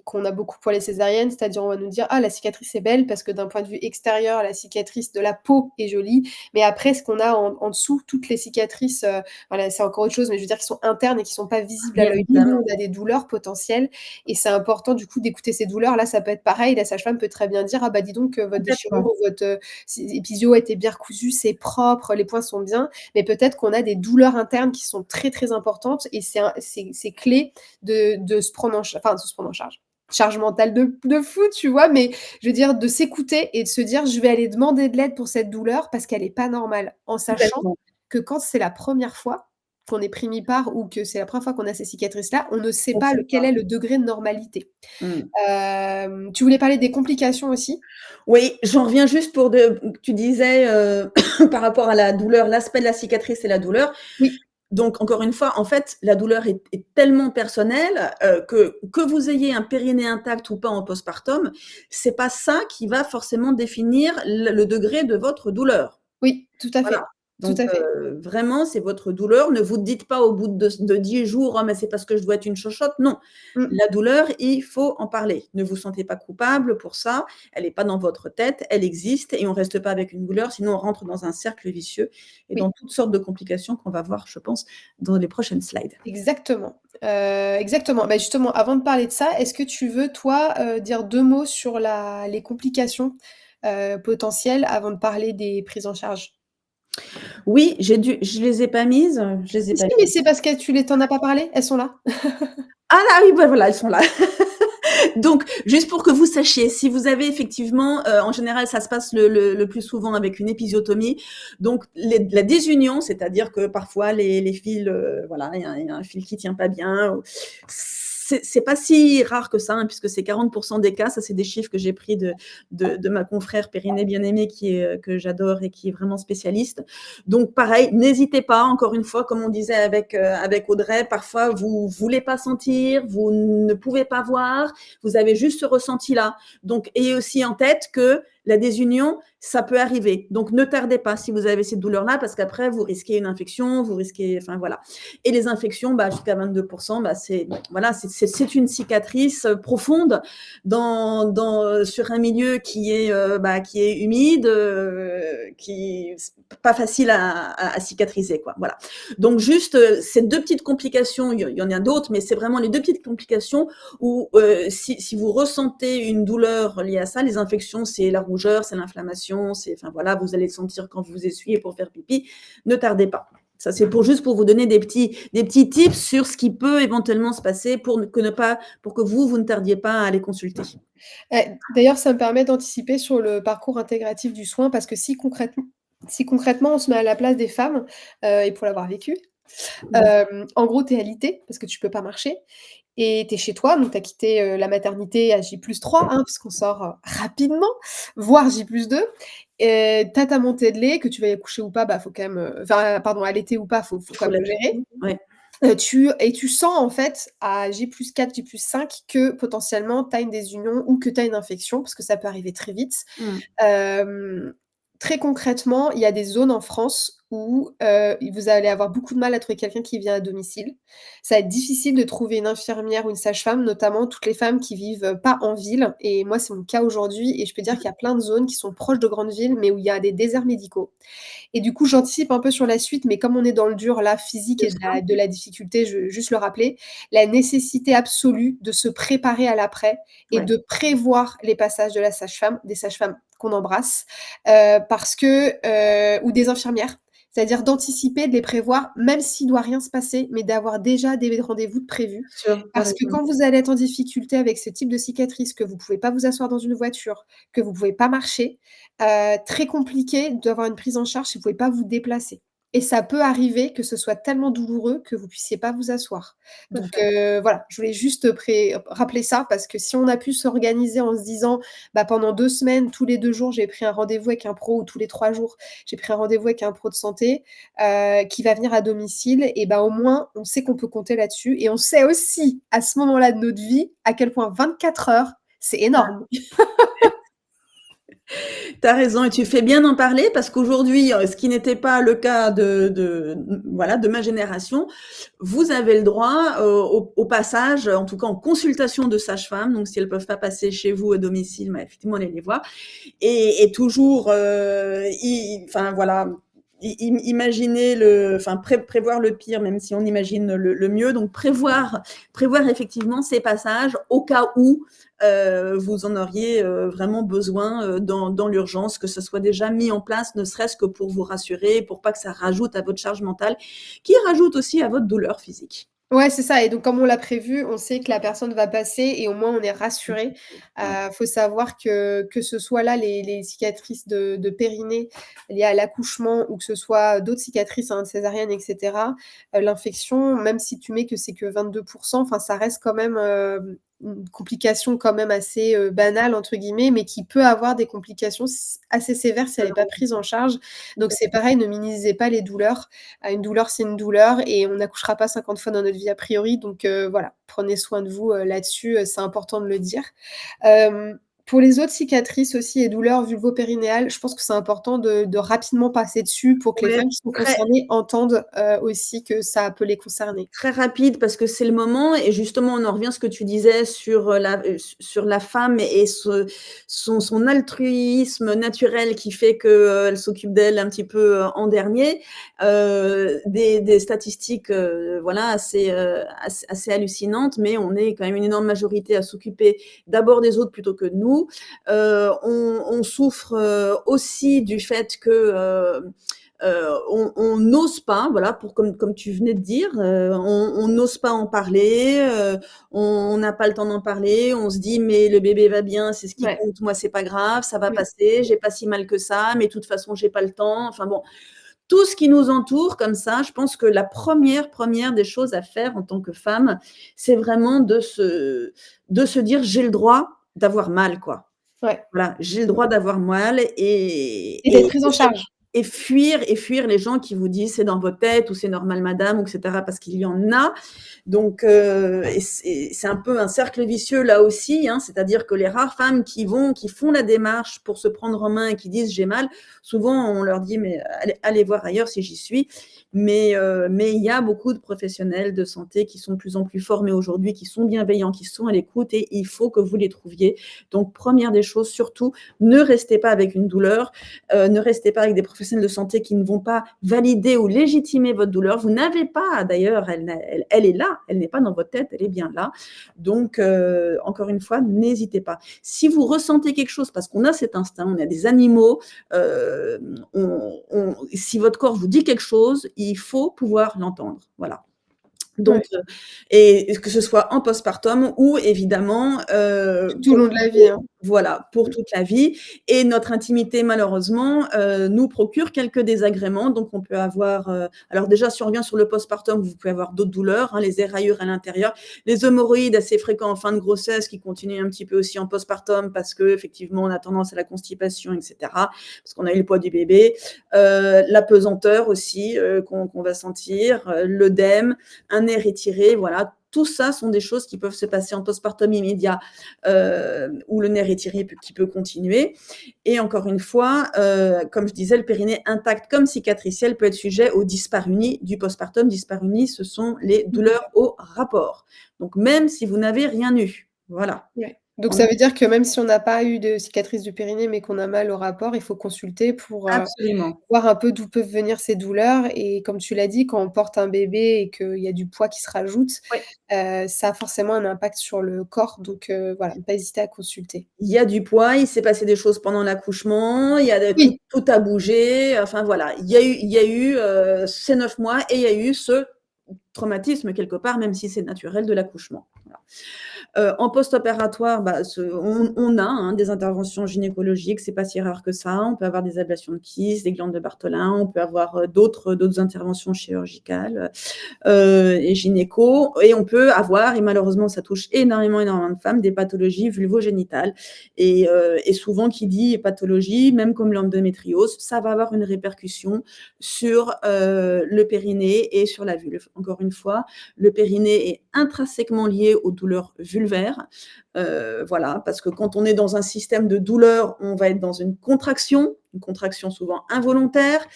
S1: qu'on a beaucoup pour les césariennes, c'est-à-dire on va nous dire: «Ah, la cicatrice est belle» parce que d'un point de vue extérieur, la cicatrice de la peau est jolie, mais après ce qu'on a en dessous, toutes les cicatrices, voilà, c'est encore autre chose, mais je veux dire qui sont internes et qui sont pas visibles à
S2: Bien
S1: l'œil nu,
S2: évidemment,
S1: on a des douleurs potentielles et c'est important du coup d'écouter ces douleurs. Là, ça peut être pareil, la sage-femme peut très bien dire: «Ah bah, dis donc, votre déchirure
S2: complètement.
S1: ou votre, épisio a été bien recousu, c'est propre, les points sont bien». Mais peut-être qu'on a des douleurs internes qui sont très, très importantes et c'est clé de se prendre enfin, de se prendre en charge. Charge mentale de fou, tu vois? Mais je veux dire de s'écouter et de se dire: «Je vais aller demander de l'aide pour cette douleur parce qu'elle est pas normale», en sachant
S2: Complètement.
S1: que quand c'est la première fois qu'on est pris mi-part ou que c'est la première fois qu'on a ces cicatrices-là, on ne sait
S2: On
S1: pas
S2: sait
S1: quel
S2: pas.
S1: est le degré de normalité.
S2: Mmh.
S1: Tu voulais parler des complications aussi?
S2: Oui, j'en reviens juste pour tu disais par rapport à la douleur, l'aspect de la cicatrice et la douleur.
S1: Oui,
S2: Donc encore une fois, en fait, la douleur est tellement personnelle, que vous ayez un périnée intact ou pas en postpartum, c'est pas ça qui va forcément définir le degré de votre douleur.
S1: oui, tout à
S2: Voilà,
S1: fait, tout
S2: donc
S1: à fait.
S2: vraiment, c'est votre douleur. Ne vous dites pas au bout de 10 jours: «Oh mais c'est parce que je dois être une chochotte». Non,
S1: Mmh.
S2: la douleur, il faut en parler. Ne vous sentez pas coupable pour ça, elle est pas dans votre tête, elle existe et on reste pas avec une douleur, sinon on rentre dans un cercle vicieux et dans
S1: Oui.
S2: toutes sortes de complications qu'on va voir, je pense, dans les prochaines slides.
S1: Exactement, exactement. Bah, justement, avant de parler de ça, est-ce que tu veux, toi, dire 2 mots sur les complications, potentielles avant de parler des prises en charge?
S2: Oui, je les ai pas mises, je les ai
S1: Si,
S2: pas
S1: si, mais
S2: mises.
S1: c'est parce que tu en as pas parlé, elles sont là.
S2: Ah là, oui, bah, voilà, elles sont là. Donc, juste pour que vous sachiez, si vous avez effectivement, en général, ça se passe le plus souvent avec une épisiotomie. Donc, la désunion, c'est-à-dire que parfois les fils, voilà, il y a un fil qui tient pas bien. c'est pas si rare que ça, hein, puisque c'est 40% des cas. Ça, c'est des chiffres que j'ai pris de ma confrère Périnée Bien-Aimée, que j'adore et qui est vraiment spécialiste. Donc, pareil, n'hésitez pas, encore une fois, comme on disait avec Audrey, parfois vous voulez pas sentir, vous ne pouvez pas voir, vous avez juste ce ressenti-là. Donc, ayez aussi en tête que la désunion, ça peut arriver. Donc, ne tardez pas si vous avez cette douleur-là, parce qu'après, vous risquez une infection, vous risquez, enfin voilà. Et les infections, jusqu'à 22%, c'est une cicatrice profonde sur un milieu qui est humide, qui pas facile à cicatriser, quoi. Voilà. Donc juste ces deux petites complications, il y en a d'autres, mais c'est vraiment les deux petites complications où si vous ressentez une douleur liée à ça, les infections, c'est la rougeur, c'est l'inflammation, vous allez le sentir quand vous essuyez pour faire pipi. Ne tardez pas. Ça, c'est juste pour vous donner des petits tips sur ce qui peut éventuellement se passer pour que vous ne tardiez pas à aller consulter.
S1: D'ailleurs, ça me permet d'anticiper sur le parcours intégratif du soin parce que si concrètement on se met à la place des femmes, et pour l'avoir vécu, en gros, tu es alitée parce que tu peux pas marcher et tu es chez toi, donc tu as quitté, la maternité à J+3, hein, puisqu'on sort, rapidement, voire J+2 et tu as ta montée de lait, que tu veuilles accoucher ou pas, faut quand même, pardon, allaiter ou pas, faut quand
S2: Faut
S1: même
S2: la
S1: le gérer.
S2: ouais.
S1: Tu sens en fait à J+4, J+5 que potentiellement tu as une désunion ou que tu as une infection, parce que ça peut arriver très vite.
S2: Mmh.
S1: Hem, Très concrètement, il y a des zones en France où, vous allez avoir beaucoup de mal à trouver quelqu'un qui vient à domicile. Ça va être difficile de trouver une infirmière ou une sage-femme, notamment toutes les femmes qui vivent, pas en ville et moi, c'est mon cas aujourd'hui et je peux dire qu'il y a plein de zones qui sont proches de grandes villes, mais où il y a des déserts médicaux. Et du coup, j'anticipe un peu sur la suite, mais comme on est dans le dur là, physique
S2: Bien
S1: et de
S2: sûr.
S1: la déficilité, je veux juste le rappeler, la nécessité absolue de se préparer à l'après et
S2: Ouais.
S1: de prévoir les passages de la sage-femme, des sages-femmes qu'on embrasse, parce que ou des infirmières. C'est-à-dire d'anticiper, de les prévoir, même s'il doit rien se passer, mais d'avoir déjà des rendez-vous de prévus.
S2: Bien sûr, tu as
S1: Parce que
S2: raison.
S1: quand vous allez être en difficulté avec ce type de cicatrice, que vous pouvez pas vous asseoir dans une voiture, que vous pouvez pas marcher, très compliqué d'avoir une prise en charge si vous pouvez pas vous déplacer et ça peut arriver que ce soit tellement douloureux que vous puissiez pas vous asseoir.
S2: Tout à
S1: Donc
S2: fait.
S1: voilà, je voulais juste rappeler ça parce que si on a pu s'organiser en se disant: pendant 2 semaines, tous les 2 jours, j'ai pris un rendez-vous avec un pro ou tous les 3 jours, j'ai pris un rendez-vous avec un pro de santé, qui va venir à domicile et au moins, on sait qu'on peut compter là-dessus et on sait aussi, à ce moment-là de notre vie, à quel point 24 heures, c'est énorme.
S2: Tu as raison et tu fais bien d'en parler parce qu'aujourd'hui, ce qui n'était pas le cas de ma génération, vous avez le droit, au passage, en tout cas en consultation de sage-femme, donc si elles peuvent pas passer chez vous à domicile, effectivement, allez les voir et toujours, imaginer prévoir le pire, même si on imagine le mieux. Donc prévoir effectivement ces passages au cas où vous en auriez vraiment besoin dans l'urgence, que ce soit déjà mis en place, ne serait-ce que pour vous rassurer, pour pas que ça rajoute à votre charge mentale, qui rajoute aussi à votre douleur physique.
S1: Ouais, c'est ça et donc comme on l'a prévu, on sait que la personne va passer et au moins on est rassuré.
S2: Ouais.
S1: Faut savoir que ce soit là les cicatrices de périnée liées à l'accouchement ou que ce soit d'autres cicatrices, hein, césariennes et cetera, l'infection, même si tu mets que c'est que 22, enfin ça reste quand même, une complication quand même assez, «banale» entre guillemets, mais qui peut avoir des complications assez sévères si elle est pas prise en charge. Donc c'est pareil, ne minimisez pas les douleurs. Une douleur, c'est une douleur et on n'accouchera pas 50 fois dans notre vie a priori, donc voilà, prenez soin de vous, là-dessus, c'est important de le dire. Pour les autres cicatrices aussi et douleurs vulvo-périnéales, je pense que c'est important de rapidement passer dessus pour que les
S2: Ouais,
S1: femmes qui sont
S2: très
S1: concernées entendent, aussi que ça peut les concerner.
S2: très rapide parce que c'est le moment et justement on en revient à ce que tu disais sur la femme et son altruisme naturel qui fait qu'elle s'occupe d'elle un petit peu, en dernier. Des statistiques, assez hallucinantes, mais on est quand même une énorme majorité à s'occuper d'abord des autres plutôt que de nous. On souffre, aussi du fait que, on n'ose pas, voilà, comme tu venais de dire, on n'ose pas en parler, on n'a pas le temps d'en parler, on se dit: «Mais le bébé va bien, c'est ce qui
S1: Ouais.
S2: compte, moi c'est pas grave, ça va
S1: Mmh.
S2: passer, j'ai pas si mal que ça, mais de toute façon j'ai pas le temps». Enfin bon, tout ce qui nous entoure comme ça, je pense que la première des choses à faire en tant que femme, c'est vraiment de se dire: «J'ai le droit d'avoir mal, quoi».
S1: Ouais.
S2: Voilà, j'ai le droit d'avoir mal
S1: Et d'être prise en charge.
S2: et fuir les gens qui vous disent: «C'est dans votre tête» ou «C'est normal madame» ou et cetera, parce qu'il y en a. Donc et c'est un peu un cercle vicieux là aussi, hein, c'est-à-dire que les rares femmes qui font la démarche pour se prendre en main et qui disent: «J'ai mal», souvent on leur dit: «Mais allez voir ailleurs si j'y suis». Mais il y a beaucoup de professionnels de santé qui sont de plus en plus formés aujourd'hui, qui sont bienveillants, qui sont à l'écoute et il faut que vous les trouviez. Donc première des choses, surtout, ne restez pas avec une douleur, ne restez pas avec des professionnels de santé qui ne vont pas valider ou légitimer votre douleur. Vous n'avez pas, d'ailleurs, elle est là, elle n'est pas dans votre tête, elle est bien là. Donc, encore une fois, n'hésitez pas. Si vous ressentez quelque chose, parce qu'on a cet instinct, on a des animaux, si votre corps vous dit quelque chose, il faut pouvoir l'entendre. Voilà. Donc,
S1: Ouais.
S2: et que ce soit en postpartum ou évidemment
S1: Tout au long de la vie, hein.
S2: voilà, pour toute la vie. Et notre intimité, malheureusement, nous procure quelques désagréments. Donc, on peut avoir. Alors, déjà, si on revient sur le postpartum, vous pouvez avoir d'autres douleurs, hein, les éraillures à l'intérieur, les hémorroïdes assez fréquents en fin de grossesse qui continuent un petit peu aussi en postpartum parce que effectivement, on a tendance à la constipation, etc. Parce qu'on a eu le poids du bébé, la pesanteur aussi qu'on va sentir, l'œdème, un nez étiré, voilà. Tout ça sont des choses qui peuvent se passer en postpartum immédiat où le nerf étiré qui peut continuer. Et encore une fois, comme je disais, le périnée intact comme cicatriciel peut être sujet aux dyspareunies du postpartum. Dyspareunies, ce sont les douleurs au rapport. Donc même si vous n'avez rien eu, voilà.
S1: Ouais. Donc ça veut dire que même si on n'a pas eu de cicatrice du périnée, mais qu'on a mal au rapport, il faut consulter pour,
S2: Absolument.
S1: voir un peu d'où peuvent venir ces douleurs et comme tu l'as dit, quand on porte un bébé et qu'il y a du poids qui se rajoute,
S2: Ouais.
S1: ça a forcément un impact sur le corps donc voilà, ne pas hésiter à consulter.
S2: Il y a du poids, il s'est passé des choses pendant l'accouchement, il y a
S1: Oui,
S2: tout a bougé, enfin voilà. Il y a eu ces 9 mois et il y a eu ce traumatisme quelque part, même si c'est naturel de l'accouchement. Voilà. En post-opératoire, on a des interventions gynécologiques, c'est pas si rare que ça. On peut avoir des ablations de Kiss, des glandes de Bartholin, on peut avoir d'autres interventions chirurgicales et gynéco. Et on peut avoir, et malheureusement ça touche énormément de femmes, des pathologies vulvogénitales. Et souvent, qui dit pathologie, même comme l'endométriose, ça va avoir une répercussion sur le périnée et sur la vulve. Encore une fois, le périnée est intrinsèquement lié aux douleurs vulvaires. Voilà, parce que quand on est dans un système de douleur, on va être dans une contraction souvent involontaire.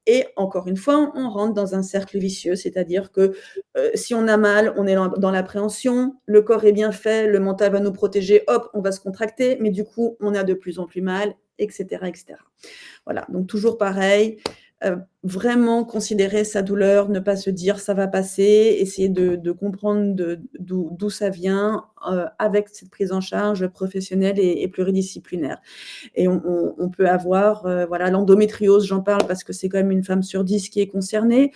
S2: Et encore une fois, on rentre dans un cercle vicieux, c'est-à-dire que si on a mal, on est dans l'appréhension, le corps est bien fait, le mental va nous protéger, hop, on va se contracter, mais du coup, on a de plus en plus mal, etc., etc. Voilà, donc toujours pareil, vraiment considérer sa douleur, ne pas se dire ça va passer, essayer de comprendre d'où ça vient avec cette prise en charge professionnelle et pluridisciplinaire. Et on peut avoir voilà, l'endométriose, j'en parle parce que c'est quand même une femme sur 10 qui est concernée.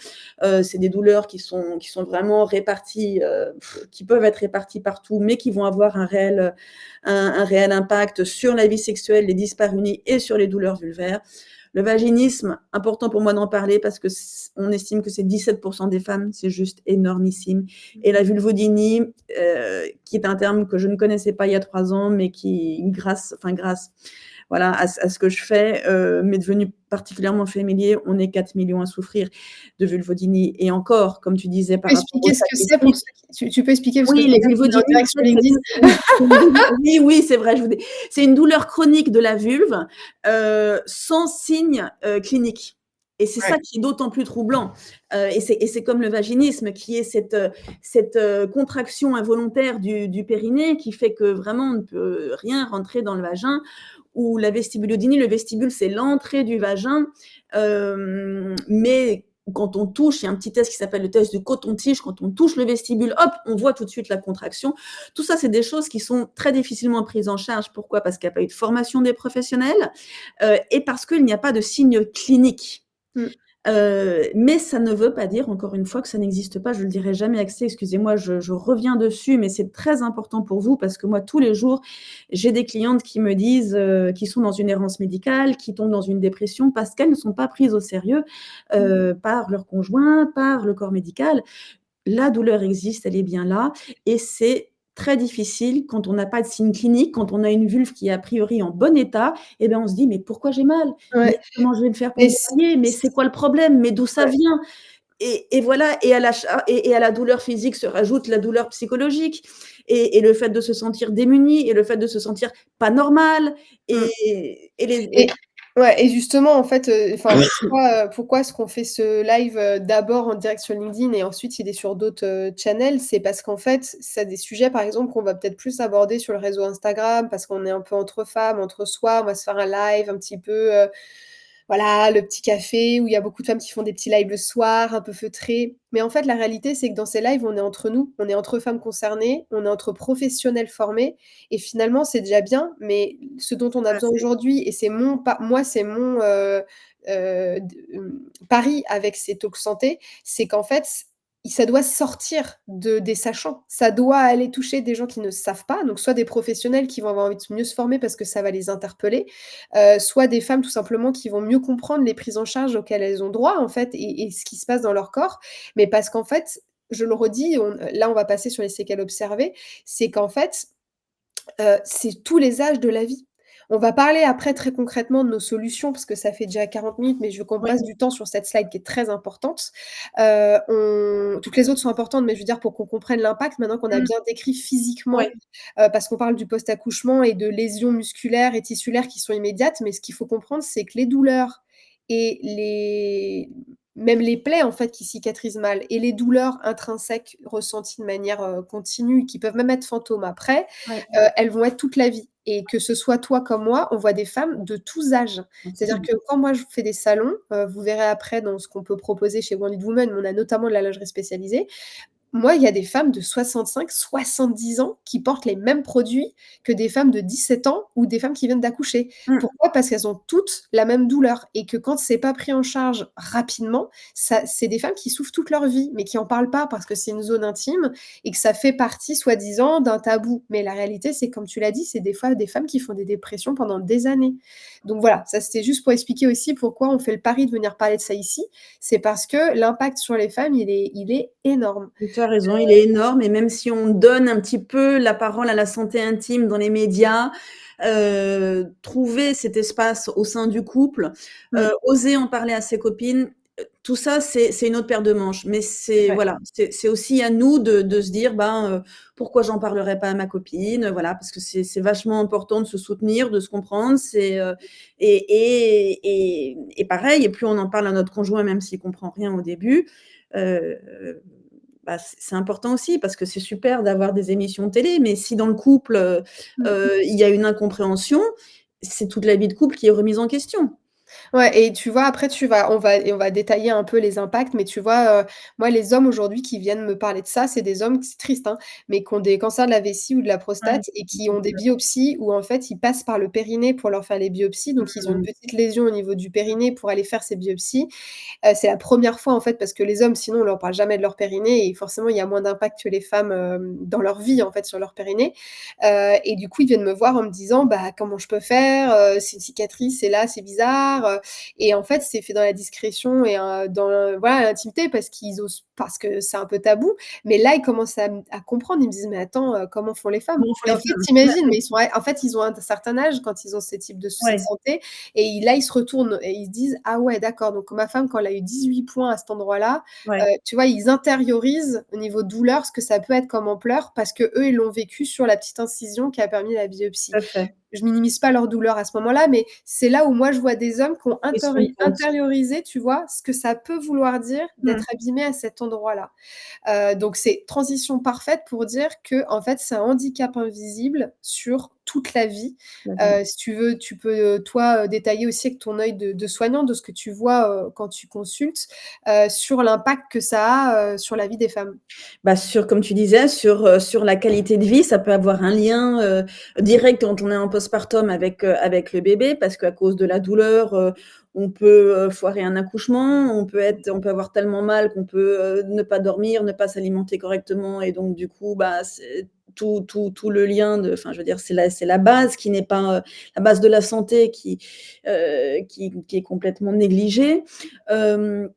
S2: C'est des douleurs qui sont vraiment réparties, qui peuvent être réparties partout, mais qui vont avoir un réel impact sur la vie sexuelle, les dyspareunies et sur les douleurs vulvaires. Le vaginisme, important pour moi d'en parler parce que on estime que c'est 17% des femmes, c'est juste énormissime. Et la vulvodynie, qui est un terme que je ne connaissais pas il y a 3 ans, mais qui, grâce voilà, à ce que je fais, m'est devenu particulièrement familier. On est 4 millions à souffrir de vulvodynie. Et encore, comme tu disais par
S1: tu peux
S2: rapport aux
S1: expliquer ce que c'est pour
S2: statistiques.
S1: ceux qui tu peux expliquer parce que
S2: Oui,
S1: je
S2: les
S1: regarde on est en
S2: vulvodynies,
S1: direct sur LinkedIn.
S2: oui, oui, c'est vrai, c'est une douleur chronique de la vulve, sans signe clinique. Et c'est ça
S1: Ouais.
S2: qui est d'autant plus troublant. Et c'est comme le vaginisme qui est cette contraction involontaire du périnée qui fait que vraiment on ne peut rien rentrer dans le vagin. Ou la vestibulodynie, le vestibule, c'est l'entrée du vagin, mais quand on touche, il y a un petit test qui s'appelle le test du coton-tige. Quand on touche le vestibule, hop, on voit tout de suite la contraction. Tout ça, c'est des choses qui sont très difficilement prises en charge. Pourquoi ? Parce qu'il n'y a pas eu de formation des professionnels et parce qu'il n'y a pas de signe clinique.
S1: Mmh.
S2: Mais ça ne veut pas dire, encore une fois, que ça n'existe pas. Je le dirai jamais assez, excusez-moi, je reviens dessus, mais c'est très important pour vous parce que moi, tous les jours, j'ai des clientes qui me disent, qui sont dans une errance médicale, qui tombent dans une dépression parce qu'elles ne sont pas prises au sérieux, par leur conjoint, par le corps médical. La douleur existe, elle est bien là et c'est très difficile quand on n'a pas de signes cliniques, quand on a une vulve qui est a priori en bon état et ben, on se dit: «Mais pourquoi j'ai mal? Mais
S1: Ouais,
S2: comment je vais me faire pour
S1: mais
S2: me soigner? Mais c'est quoi le problème? Mais d'où ça
S1: ouais.
S2: vient?» Et voilà et à la douleur physique se rajoute la douleur psychologique et le fait de se sentir démuni et le fait de se sentir pas normal
S1: Mmh.
S2: et les
S1: Et ouais et justement, en fait, enfin, pourquoi est-ce qu'on fait ce live, d'abord en direct sur LinkedIn et ensuite il est sur d'autres, channels? C'est parce qu'en fait, c'est des sujets, par exemple, qu'on va peut-être plus aborder sur le réseau Instagram parce qu'on est un peu entre femmes, entre soi. On va se faire un live un petit peu, voilà, le petit café où il y a beaucoup de femmes qui font des petits lives le soir, un peu feutrés. Mais en fait, la réalité, c'est que dans ces lives, on est entre nous, on est entre femmes concernées, on est entre professionnels formés et finalement, c'est déjà bien. Mais ce dont on a
S2: voilà,
S1: besoin aujourd'hui et c'est mon pa moi, c'est mon, pari avec ces talks santé, c'est qu'en fait, ça doit sortir des sachants. Ça doit aller toucher des gens qui ne savent pas, donc soit des professionnels qui vont avoir envie de mieux se former parce que ça va les interpeller, soit des femmes tout simplement qui vont mieux comprendre les prises en charge auxquelles elles ont droit en fait et ce qui se passe dans leur corps. Mais parce qu'en fait, je le redis, là on va passer sur les séquelles observées, c'est qu'en fait, c'est tous les âges de la vie. On va parler après très concrètement de nos solutions parce que ça fait déjà 40 minutes, mais je veux qu'on
S2: oui,
S1: passe du temps sur cette slide qui est très importante. On toutes les autres sont importantes, mais je veux dire pour qu'on comprenne l'impact maintenant qu'on a
S2: mmh,
S1: bien décrit physiquement,
S2: ouais,
S1: parce qu'on parle du post-accouchement et de lésions musculaires et tissulaires qui sont immédiates, mais ce qu'il faut comprendre, c'est que les douleurs et même les plaies en fait qui cicatrisent mal et les douleurs intrinsèques ressenties de manière, continue, qui peuvent même être fantômes après,
S2: ouais,
S1: elles vont être toute la vie et que ce soit toi comme moi, on voit des femmes de tous âges. C'est-à-dire
S2: absolument.
S1: que quand moi je fais des salons, vous verrez après dans ce qu'on peut proposer chez Wounded Woman, on a notamment de la lingerie spécialisée. Moi, il y a des femmes de 65-70 ans qui portent les mêmes produits que des femmes de 17 ans ou des femmes qui viennent d'accoucher.
S2: Mmh.
S1: Pourquoi? Parce qu'elles ont toutes la même douleur et que quand c'est pas pris en charge rapidement, ça c'est des femmes qui souffrent toute leur vie, mais qui en parlent pas parce que c'est une zone intime et que ça fait partie soi-disant d'un tabou. Mais la réalité, c'est comme tu l'as dit, c'est des fois des femmes qui font des dépressions pendant des années. Donc voilà, ça c'était juste pour expliquer aussi pourquoi on fait le pari de venir parler de ça ici. C'est parce que l'impact sur les femmes, il est énorme.
S2: Tu as raison, il est énorme et même si on donne un petit peu la parole à la santé intime dans les médias, trouver cet espace au sein du couple,
S1: Mmh,
S2: oser en parler à ses copines, tout ça, c'est une autre paire de manches. Mais c'est
S1: ouais.
S2: voilà, c'est aussi à nous de se dire: «Ben, pourquoi j'en parlerais pas à ma copine?» Voilà, parce que c'est vachement important de se soutenir, de se comprendre. Et pareil, et plus on en parle à notre conjoint, même s'il comprend rien au début, heu bah, c'est important aussi parce que c'est super d'avoir des émissions télé, mais si dans le couple,
S1: Mmh.
S2: il y a une incompréhension, c'est toute la vie de couple qui est remise en question.
S1: Ouais et tu vois, après on va détailler un peu les impacts, mais tu vois, moi les hommes aujourd'hui qui viennent me parler de ça, c'est des hommes, c'est triste, hein, mais qui ont des cancers de la vessie ou de la
S2: Ouais,
S1: prostate et qui ont des biopsies où en fait, ils passent par le périnée pour leur faire les biopsies, donc ils ont une
S2: mmh,
S1: petite lésion au niveau du périnée pour aller faire ces biopsies. C'est la première fois en fait parce que les hommes sinon on leur parle jamais de leur périnée et forcément il y a moins d'impact que les femmes, dans leur vie en fait sur leur périnée. Et du coup ils viennent me voir en me disant: «Bah, comment je peux faire? C'est une cicatrice, c'est là, c'est bizarre», et en fait c'est fait dans la discrétion et dans voilà l'intimité parce qu'ils osent parce que c'est un peu tabou. Mais là ils commencent à comprendre, ils me disent: «Mais attends, comment font les femmes?»
S2: comment font
S1: Et
S2: les
S1: en fait
S2: femmes?
S1: tu
S2: Ouais,
S1: mais ils sont en fait ils ont un certain âge quand ils ont ce type de soucis de
S2: ouais,
S1: santé et là ils se retournent et ils se disent: «Ah ouais d'accord, donc ma femme quand elle a eu 18 points à cet endroit-là»,
S2: ouais,
S1: tu vois? Ils intériorisent au niveau douleur ce que ça peut être comme ampleur parce qu'eux ils l'ont vécu sur la petite incision qui a permis la biopsie.
S2: tout à fait.
S1: Je minimise pas leur douleur à ce moment-là, mais c'est là où moi je vois des hommes qui ont
S2: Ils se rendent compte.
S1: intériorisé, tu vois? Ce que ça peut vouloir dire
S2: Mmh,
S1: d'être abîmé à cet endroit-là. Donc c'est transition parfaite pour dire qu'en fait, c'est un handicap invisible sur toute la vie.
S2: la vie.
S1: Si tu veux, tu peux, toi, détailler aussi avec ton œil de soignant, de ce que tu vois, quand tu consultes, sur l'impact que ça a, sur la vie des femmes.
S2: Bah, comme tu disais, sur la qualité de vie, ça peut avoir un lien, direct quand on est en postpartum avec le bébé parce qu'à cause de la douleur, on peut foirer un accouchement, on peut avoir tellement mal qu'on peut ne pas dormir, ne pas s'alimenter correctement, et donc du coup, bah, c'est tout le lien enfin, je veux dire, c'est la base qui n'est pas la base de la santé qui est complètement négligée. Euh,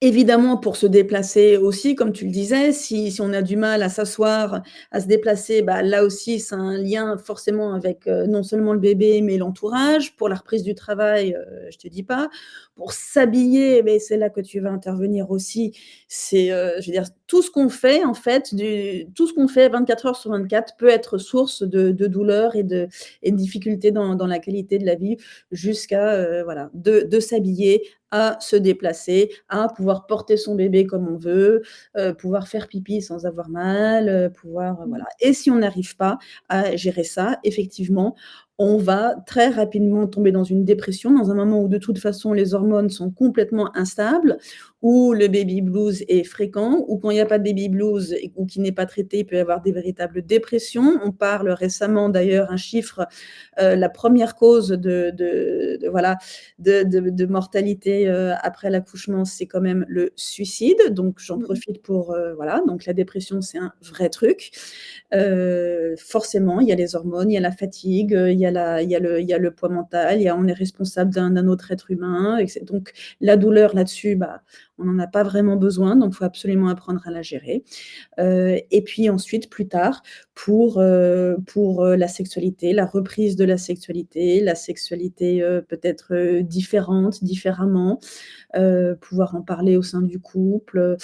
S2: Évidemment, pour se déplacer aussi, comme tu le disais, si on a du mal à s'asseoir, à se déplacer, bah, là aussi, c'est un lien forcément avec, non seulement le bébé, mais l'entourage. Pour la reprise du travail, je te dis pas. Pour s'habiller, mais c'est là que tu vas intervenir aussi. C'est, je veux dire, tout ce qu'on fait, en fait, tout ce qu'on fait 24 heures sur 24 peut être source de douleur et de difficultés dans la qualité de la vie, jusqu'à, voilà, de s'habiller, à se déplacer, à pouvoir porter son bébé comme on veut, pouvoir faire pipi sans avoir mal, pouvoir,
S1: Mmh.
S2: voilà. Et si on n'arrive pas à gérer ça, effectivement, on va très rapidement tomber dans une dépression, dans un moment où de toute façon les hormones sont complètement instables, où le baby blues est fréquent, ou quand il n'y a pas de baby blues ou qui n'est pas traité, il peut y avoir des véritables dépressions. On parle récemment d'ailleurs un chiffre, la première cause voilà, de mortalité après l'accouchement, c'est quand même le suicide. Donc, j'en
S1: Mmh.
S2: profite pour, voilà, donc la dépression, c'est un vrai truc. Forcément, il y a les hormones, il y a la fatigue, il y a le poids mental, on est responsable d'un autre être humain. Donc, la douleur là-dessus, bah, on n'en a pas vraiment besoin, donc il faut absolument apprendre à la gérer. Et puis ensuite, plus tard, pour la sexualité, la reprise de la sexualité peut-être différente, différemment, pouvoir en parler au sein du couple.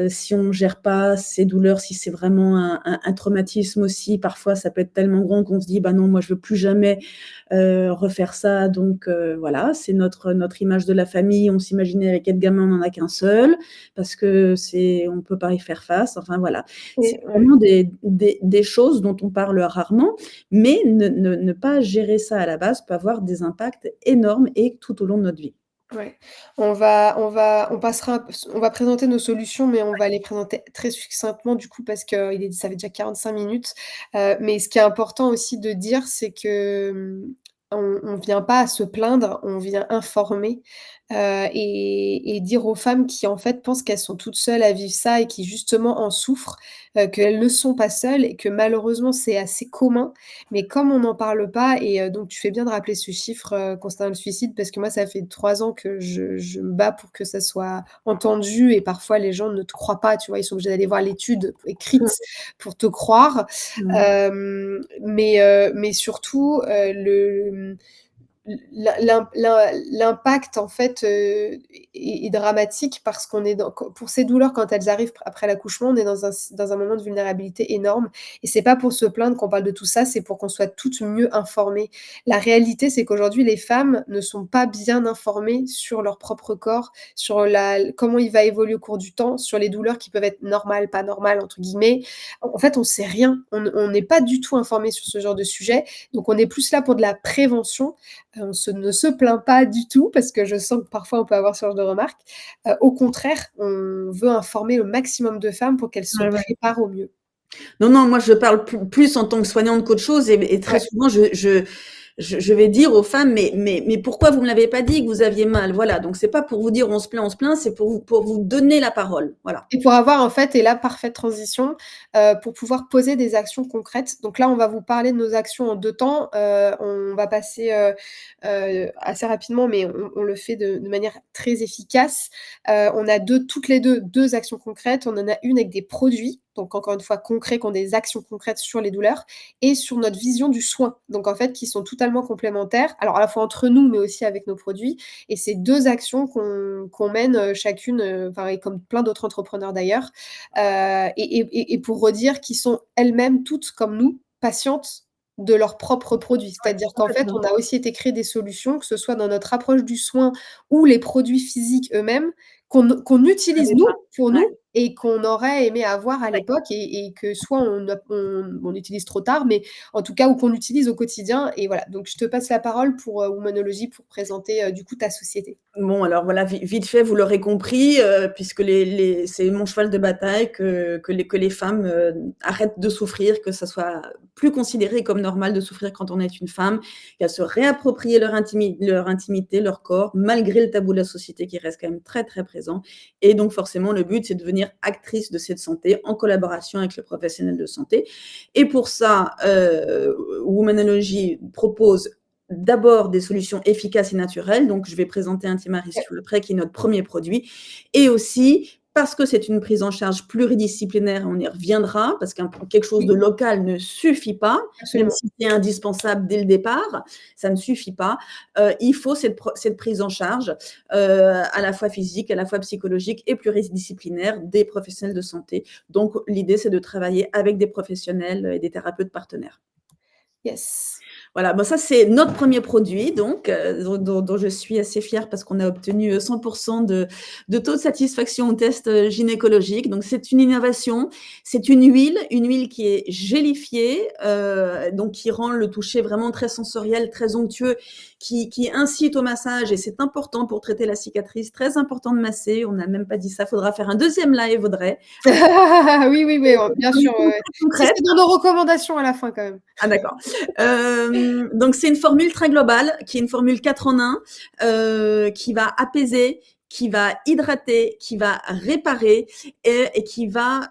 S2: Si on ne gère pas ces douleurs, si c'est vraiment un traumatisme aussi, parfois ça peut être tellement grand qu'on se dit bah non, moi je veux plus jamais refaire ça. Donc voilà, c'est notre image de la famille. On s'imaginait avec 4 gamins, on n'en a qu'un seul, parce que on ne peut pas y faire face. Enfin voilà, c'est
S1: Et ouais.
S2: vraiment des choses dont on parle rarement, mais ne pas gérer ça à la base peut avoir des impacts énormes et tout au long de notre vie.
S1: Ouais, on passera un p on va présenter nos solutions, mais on va les présenter très succinctement du coup parce que ça fait déjà 45 minutes. Mais ce qui est important aussi de dire, c'est que, on vient pas se plaindre, on vient informer, et dire aux femmes qui en fait pensent qu'elles sont toutes seules à vivre ça et qui justement en souffrent, qu'elles ne sont pas seules et que malheureusement c'est assez commun. Mais comme on n'en parle pas et donc tu fais bien de rappeler ce chiffre, concernant le suicide parce que moi ça fait 3 ans que je me bats pour que ça soit entendu et parfois les gens ne te croient pas, tu vois? Ils sont obligés d'aller voir l'étude écrite pour te croire.
S2: Mmh.
S1: Mais surtout, l'impact en fait, est dramatique parce qu'on est pour ces douleurs quand elles arrivent après l'accouchement, on est dans un moment de vulnérabilité énorme et c'est pas pour se plaindre qu'on parle de tout ça, c'est pour qu'on soit toutes mieux informées. La réalité, c'est qu'aujourd'hui les femmes ne sont pas bien informées sur leur propre corps, sur comment il va évoluer au cours du temps, sur les douleurs qui peuvent être «normales», pas normales entre guillemets. En fait, on sait rien, on n'est pas du tout informé sur ce genre de sujet, donc on est plus là pour de la prévention. Ne se plaint pas du tout parce que je sens que parfois on peut avoir ce genre de remarques. Au contraire, on veut informer le maximum de femmes pour qu'elles se
S2: Ouais, ouais.
S1: préparent au mieux.
S2: Non, non, moi je parle plus en tant que soignante qu'autre chose, et très
S1: Ouais.
S2: souvent je vais dire aux femmes: «Mais pourquoi vous me l'avez pas dit que vous aviez mal?» Voilà, donc c'est pas pour vous dire: on se plaint», c'est pour vous donner la parole. Voilà.
S1: Et pour avoir en fait et là, parfaite transition, pour pouvoir poser des actions concrètes. Donc là, on va vous parler de nos actions en 2 temps. On va passer, assez rapidement, mais on le fait de manière très efficace. On a toutes les 2 actions concrètes. On en a une avec des produits, donc encore une fois concrets, qui ont des actions concrètes sur les douleurs et sur notre vision du soin. Donc en fait, qui sont totalement complémentaires. Alors à la fois entre nous, mais aussi avec nos produits et c'est 2 actions qu'on mène, chacune, enfin et comme plein d'autres entrepreneurs d'ailleurs, et pour redire qui sont elles-mêmes toutes comme nous, patientes de leurs propres produits.
S2: Ouais,
S1: C'est-à-dire qu'en fait,
S2: complètement.
S1: on a aussi été créer des solutions, que ce soit dans notre approche du soin ou les produits physiques eux-mêmes, qu'on
S2: On
S1: utilise
S2: savait
S1: nous,
S2: pas.
S1: pour
S2: Ouais.
S1: nous et qu'on aurait aimé avoir à l'époque et que soit on utilise trop tard, mais en tout cas, ou qu'on utilise au quotidien et voilà. Donc je te passe la parole pour, Womanology pour présenter, du coup ta société.
S2: Bon, alors voilà, vite fait, vous l'aurez compris, puisque c'est mon cheval de bataille que les femmes arrêtent de souffrir, que ça soit plus considéré comme normal de souffrir quand on est une femme, qu'elles se réapproprient leur intimité, leur corps, malgré le tabou de la société qui reste quand même très très présent. Et donc forcément, le but, c'est de devenir actrice de cette santé en collaboration avec le professionnel de santé. Et pour ça, Womanology propose d'abord des solutions efficaces et naturelles. Donc, je vais présenter Intimaris
S1: Ouais.
S2: après, qui est notre premier produit. Et aussi, parce que c'est une prise en charge pluridisciplinaire, on y reviendra, parce que quelque chose de
S1: Oui,
S2: local ne suffit pas, même
S1: absolument.
S2: si c'est indispensable dès le départ, ça ne suffit pas. Il faut cette prise en charge à la fois physique, à la fois psychologique et pluridisciplinaire des professionnels de santé. Donc, l'idée, c'est de travailler avec des professionnels et des thérapeutes partenaires.
S1: Yes.
S2: Voilà, bon ça c'est notre premier produit donc dont je suis assez fière parce qu'on a obtenu 100% de taux de satisfaction au test gynécologique. Donc c'est une innovation, c'est une huile qui est gélifiée, donc qui rend le toucher vraiment très sensoriel, très onctueux, qui incite au massage et c'est important pour traiter la cicatrice, très important de masser. On n'a même pas dit ça, faudra faire un deuxième live Audrey.
S1: Oui, oui, oui, bien sûr, ouais, ouais.
S2: Très
S1: Si
S2: concrète.
S1: c'est dans nos recommandations à la fin quand même.
S2: Ah d'accord. Donc c'est une formule très globale, qui est une formule 4 en 1, qui va apaiser, qui va hydrater, qui va réparer et qui va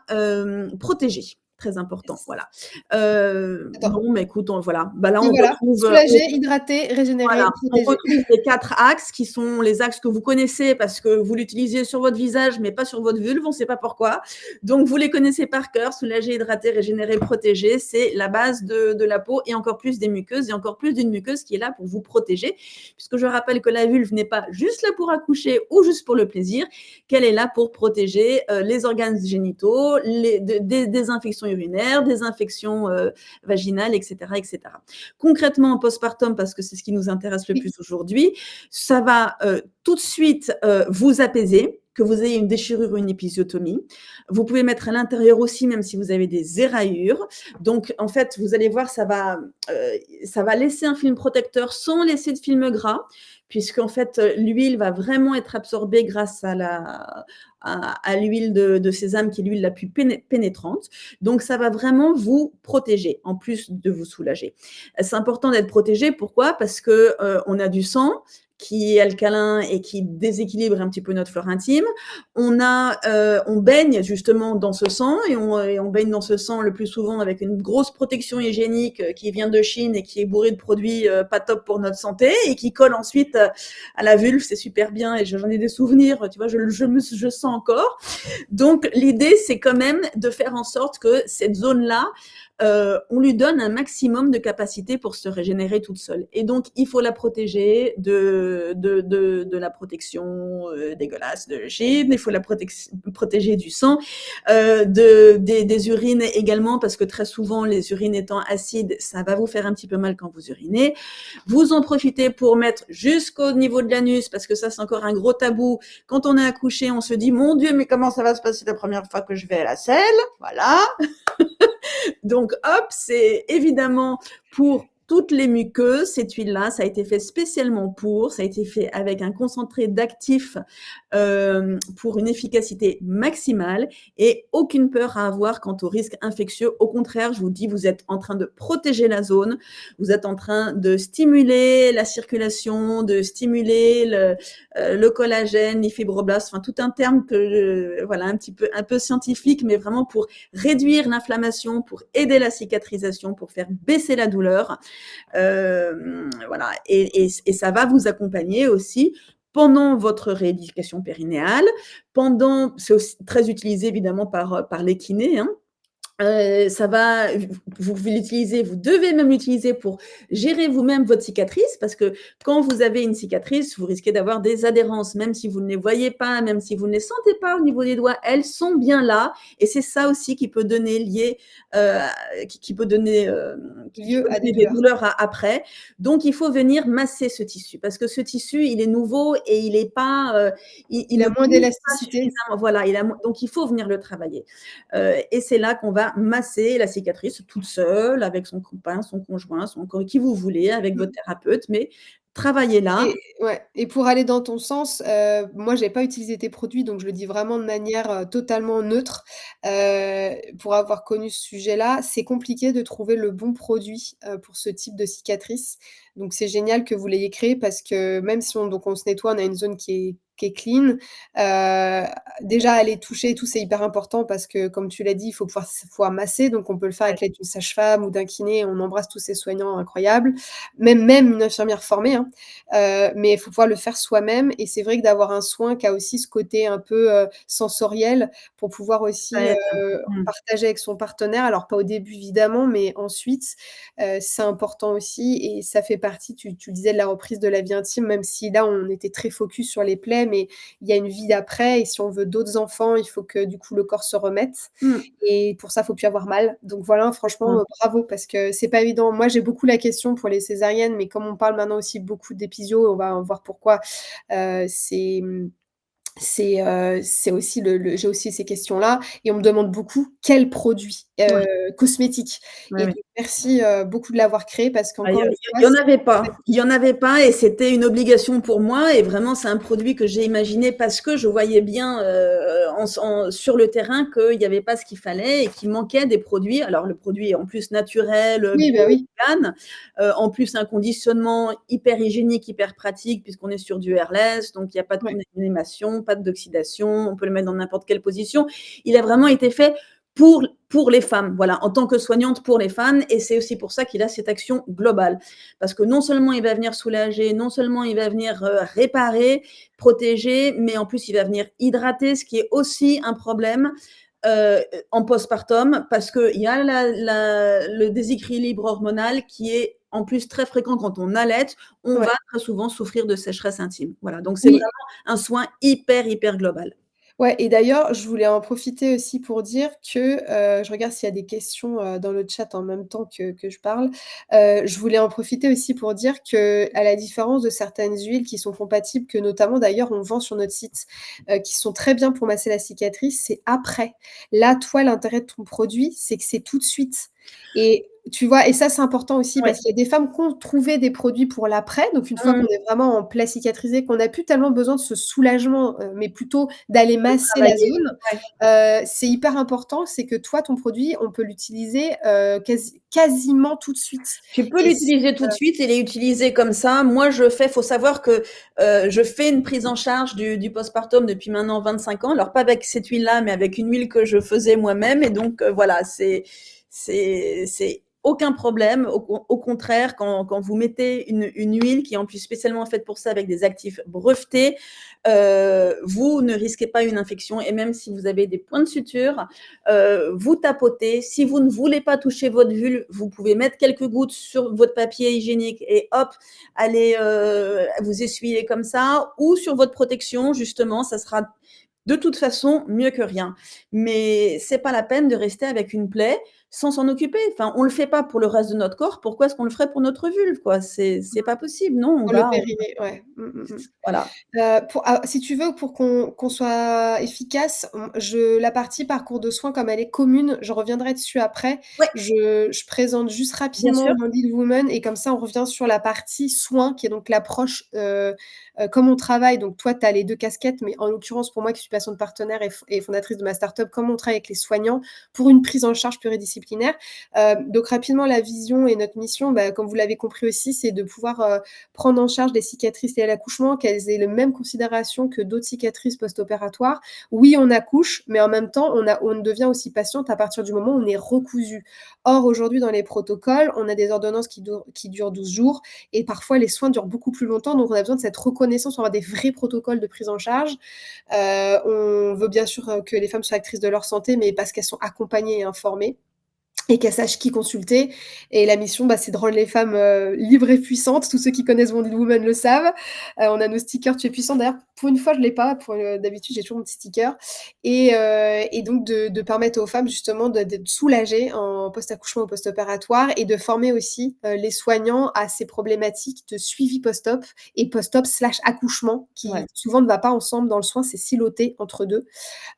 S2: protéger. Très important,
S1: Yes.
S2: voilà.
S1: Attends.
S2: Bon, mais écoute, voilà. Bah là,
S1: Et voilà, soulager, hydrater, régénérer,
S2: voilà, on
S1: protéger.
S2: retrouve les 4 axes qui sont les axes que vous connaissez parce que vous l'utilisez sur votre visage, mais pas sur votre vulve, on ne sait pas pourquoi. Donc, vous les connaissez par cœur, soulager, hydrater, régénérer, protéger. C'est la base de la peau et encore plus des muqueuses et encore plus d'une muqueuse qui est là pour vous protéger. Puisque je rappelle que la vulve n'est pas juste là pour accoucher ou juste pour le plaisir, qu'elle est là pour protéger les organes génitaux, des infections urinaires, des infections vaginales, etc., etc. Concrètement, en postpartum, parce que c'est ce qui nous intéresse le
S1: Oui.
S2: plus aujourd'hui, ça va tout de suite vous apaiser, que vous ayez une déchirure ou une épisiotomie. Vous pouvez mettre à l'intérieur aussi, même si vous avez des éraillures. Donc, en fait, vous allez voir, ça va laisser un film protecteur sans laisser de film gras, puisqu'en fait, l'huile va vraiment être absorbée grâce à l'huile de sésame, qui est l'huile la plus pénétrante. Donc, ça va vraiment vous protéger, en plus de vous soulager. C'est important d'être protégé. Pourquoi? Parce que on a du sang qui est alcalin et qui déséquilibre un petit peu notre flore intime. On baigne justement dans ce sang et on baigne dans ce sang le plus souvent avec une grosse protection hygiénique qui vient de Chine et qui est bourrée de produits pas top pour notre santé et qui colle ensuite à la vulve. C'est super bien et j'en ai des souvenirs. Tu vois, je sens encore. Donc l'idée, c'est quand même de faire en sorte que cette zone-là, on lui donne un maximum de capacité pour se régénérer toute seule. Et donc, il faut la protéger de la protection dégueulasse de Chine, il faut la protéger du sang, des urines également, parce que très souvent, les urines étant acides, ça va vous faire un petit peu mal quand vous urinez. Vous en profitez pour mettre jusqu'au niveau de l'anus, parce que ça, c'est encore un gros tabou. Quand on est accouché, on se dit, mon Dieu, mais comment ça va se passer la première fois que je vais à la selle? Voilà. Donc, hop, c'est évidemment pour toutes les muqueuses, cette huile-là, ça a été fait spécialement ça a été fait avec un concentré d'actifs pour une efficacité maximale et aucune peur à avoir quant au risque infectieux. Au contraire, je vous dis, vous êtes en train de protéger la zone, vous êtes en train de stimuler la circulation, de stimuler le collagène, les fibroblastes, enfin tout un terme voilà, un peu scientifique, mais vraiment pour réduire l'inflammation, pour aider la cicatrisation, pour faire baisser la douleur. Voilà, et ça va vous accompagner aussi pendant votre rééducation périnéale, c'est aussi très utilisé évidemment par les kinés, hein. Ça va, vous l'utilisez, vous devez même l'utiliser pour gérer vous-même votre cicatrice, parce que quand vous avez une cicatrice, vous risquez d'avoir des adhérences, même si vous ne les voyez pas, même si vous ne les sentez pas au niveau des doigts, elles sont bien là, et c'est ça aussi qui peut donner qui
S1: lieu
S2: peut
S1: à des
S2: donner des
S1: douleurs.
S2: douleurs après. Donc, il faut venir masser ce tissu parce que ce tissu, il est nouveau et il est pas, il
S1: Il
S2: ne
S1: a moins
S2: bouge pas
S1: d'élasticité.
S2: suffisamment. Voilà, donc il faut venir le travailler. Et c'est là qu'on va masser la cicatrice toute seule, avec son copain, son conjoint, qui vous voulez, avec votre
S1: Mmh.
S2: thérapeute, mais travaillez là.
S1: Et ouais, et pour aller dans ton sens, moi j'ai pas utilisé tes produits, donc je le dis vraiment de manière, totalement neutre. Pour avoir connu ce sujet-là, c'est compliqué de trouver le bon produit, pour ce type de cicatrice. Donc c'est génial que vous l'ayez créé parce que même si on se nettoie, on a une zone qui est clean. Déjà aller toucher et tout, c'est hyper important parce que comme tu l'as dit, il faut pouvoir masser, donc on peut le faire
S2: Ouais,
S1: avec l'aide d'une sage-femme ou d'un kiné. On embrasse tous ces soignants incroyables, même une infirmière formée, hein. Mais il faut pouvoir le faire soi-même et c'est vrai que d'avoir un soin qui a aussi ce côté un peu, sensoriel pour pouvoir
S2: ça
S1: aussi,
S2: aide. Mmh.
S1: partager avec son partenaire. Alors pas au début évidemment, mais ensuite, c'est important aussi et ça fait partie, tu le disais, de la reprise de la vie intime, même si là, on était très focus sur les plaies, mais il y a une vie d'après et si on veut d'autres enfants, il faut que du coup le corps se remette
S2: Mmh.
S1: et pour ça, il faut plus avoir mal. Donc voilà, franchement,
S2: Mmh.
S1: bravo parce que c'est pas évident. Moi, j'ai beaucoup la question pour les césariennes, mais comme on parle maintenant aussi beaucoup d'épisio, on va voir pourquoi, c'est, c'est aussi j'ai aussi ces questions-là et on me demande beaucoup quels produits,
S2: Ouais,
S1: cosmétiques
S2: ouais,
S1: et
S2: ouais.
S1: donc merci, beaucoup de l'avoir créé parce
S2: Ah, il y
S1: qu'encore
S2: a
S1: une fois,
S2: il y en
S1: c'est
S2: avait pas. Il y en avait pas et c'était une obligation pour moi et vraiment c'est un produit que j'ai imaginé parce que je voyais bien, sur le terrain qu'il y avait pas ce qu'il fallait et qu'il manquait des produits. Alors le produit est en plus naturel,
S1: oui, bah,
S2: bio,
S1: oui,
S2: vegan, en plus un conditionnement hyper hygiénique, hyper pratique puisqu'on est sur du airless, donc il y a pas de
S1: ouais.
S2: condamnation, pas d'oxydation, on peut le mettre dans n'importe quelle position. Il a vraiment été fait pour les femmes, voilà, en tant que soignante pour les femmes. Et c'est aussi pour ça qu'il a cette action globale. Parce que non seulement il va venir soulager, non seulement il va venir réparer, protéger, mais en plus il va venir hydrater, ce qui est aussi un problème en postpartum, parce qu'il y a le déséquilibre hormonal qui est en plus très fréquent quand on allaite, on va
S1: Ouais.
S2: très souvent souffrir de sécheresse intime. Voilà, donc c'est vraiment
S1: Oui.
S2: un soin hyper, hyper global.
S1: Ouais et d'ailleurs, je voulais en profiter aussi pour dire que, je regarde s'il y a des questions, dans le chat en même temps que je parle. Je voulais en profiter aussi pour dire qu'à la différence de certaines huiles qui sont compatibles, que notamment d'ailleurs on vend sur notre site, qui sont très bien pour masser la cicatrice, c'est après. Là, toi, l'intérêt de ton produit, c'est que c'est tout de suite et tu vois? Et ça, c'est important aussi
S2: Ouais.
S1: parce qu'il y a des femmes qui ont trouvé des produits pour l'après, donc une fois
S2: Mmh.
S1: qu'on est vraiment en plaie cicatrisée, qu'on n'a plus tellement besoin de ce soulagement, mais plutôt d'aller masser la
S2: Travailler.
S1: zone,
S2: Ouais.
S1: c'est hyper important, c'est que toi, ton produit, on peut l'utiliser, quasiment tout de suite
S2: Tu peux
S1: et c
S2: l'utiliser tout de suite et l'utiliser comme ça. Moi, faut savoir que je fais une prise en charge du postpartum depuis maintenant 25 ans. Alors, pas avec cette huile-là, mais avec une huile que je faisais moi-même. Et donc, voilà, c'est aucun problème. Au contraire, quand vous mettez une huile qui est en plus spécialement faite pour ça avec des actifs brevetés, vous ne risquez pas une infection. Et même si vous avez des points de suture, vous tapotez. Si vous ne voulez pas toucher votre vulve, vous pouvez mettre quelques gouttes sur votre papier hygiénique et hop, allez vous essuyer comme ça, ou sur votre protection, justement, ça sera de toute façon mieux que rien. Mais c'est pas la peine de rester avec une plaie sans s'en occuper. Enfin, on le fait pas pour le reste de notre corps. Pourquoi est-ce qu'on le ferait pour notre vulve, quoi? C'est pas possible. Non,
S1: pour le périnée, ouais. Mmh, mmh, mmh.
S2: voilà.
S1: Si tu veux, pour qu'on soit efficace, la partie parcours de soins, comme elle est commune, je reviendrai dessus après.
S2: Ouais,
S1: Je présente juste
S2: bien
S1: rapidement
S2: sûr.
S1: Minded Woman et comme ça, on revient sur la partie soins, qui est donc l'approche, comme on travaille. Donc toi, tu as les 2 casquettes, mais en l'occurrence, pour moi qui suis patiente partenaire et fondatrice de ma start-up, comment on travaille avec les soignants pour une prise en charge pluridisciplinaire. Donc rapidement, la vision et notre mission, bah, comme vous l'avez compris aussi, c'est de pouvoir, prendre en charge des cicatrices liées à l'accouchement, qu'elles aient les mêmes considérations que d'autres cicatrices post-opératoires. Oui, on accouche, mais en même temps, on devient aussi patiente à partir du moment où on est recousu. Or, aujourd'hui, dans les protocoles, on a des ordonnances qui durent 12 jours et parfois les soins durent beaucoup plus longtemps, donc on a besoin de cette reconnaissance, on va des vrais protocoles de prise en charge. On veut bien sûr, que les femmes soient actrices de leur santé, mais parce qu'elles sont accompagnées et informées. et qu'elle sache qui consulter et la mission, bah, c'est de rendre les femmes, libres et puissantes. Tous ceux qui connaissent Wonder Woman le savent. On a nos stickers «Tu es puissante». D'ailleurs, pour une fois, je l'ai pas. D'habitude, j'ai toujours mon petit sticker et donc de permettre aux femmes justement d'être soulagées en post-accouchement ou post-opératoire et de former aussi, les soignants à ces problématiques de suivi post-op et post-op/accouchement qui
S2: Ouais.
S1: souvent ne va pas ensemble dans le soin, c'est siloté entre 2.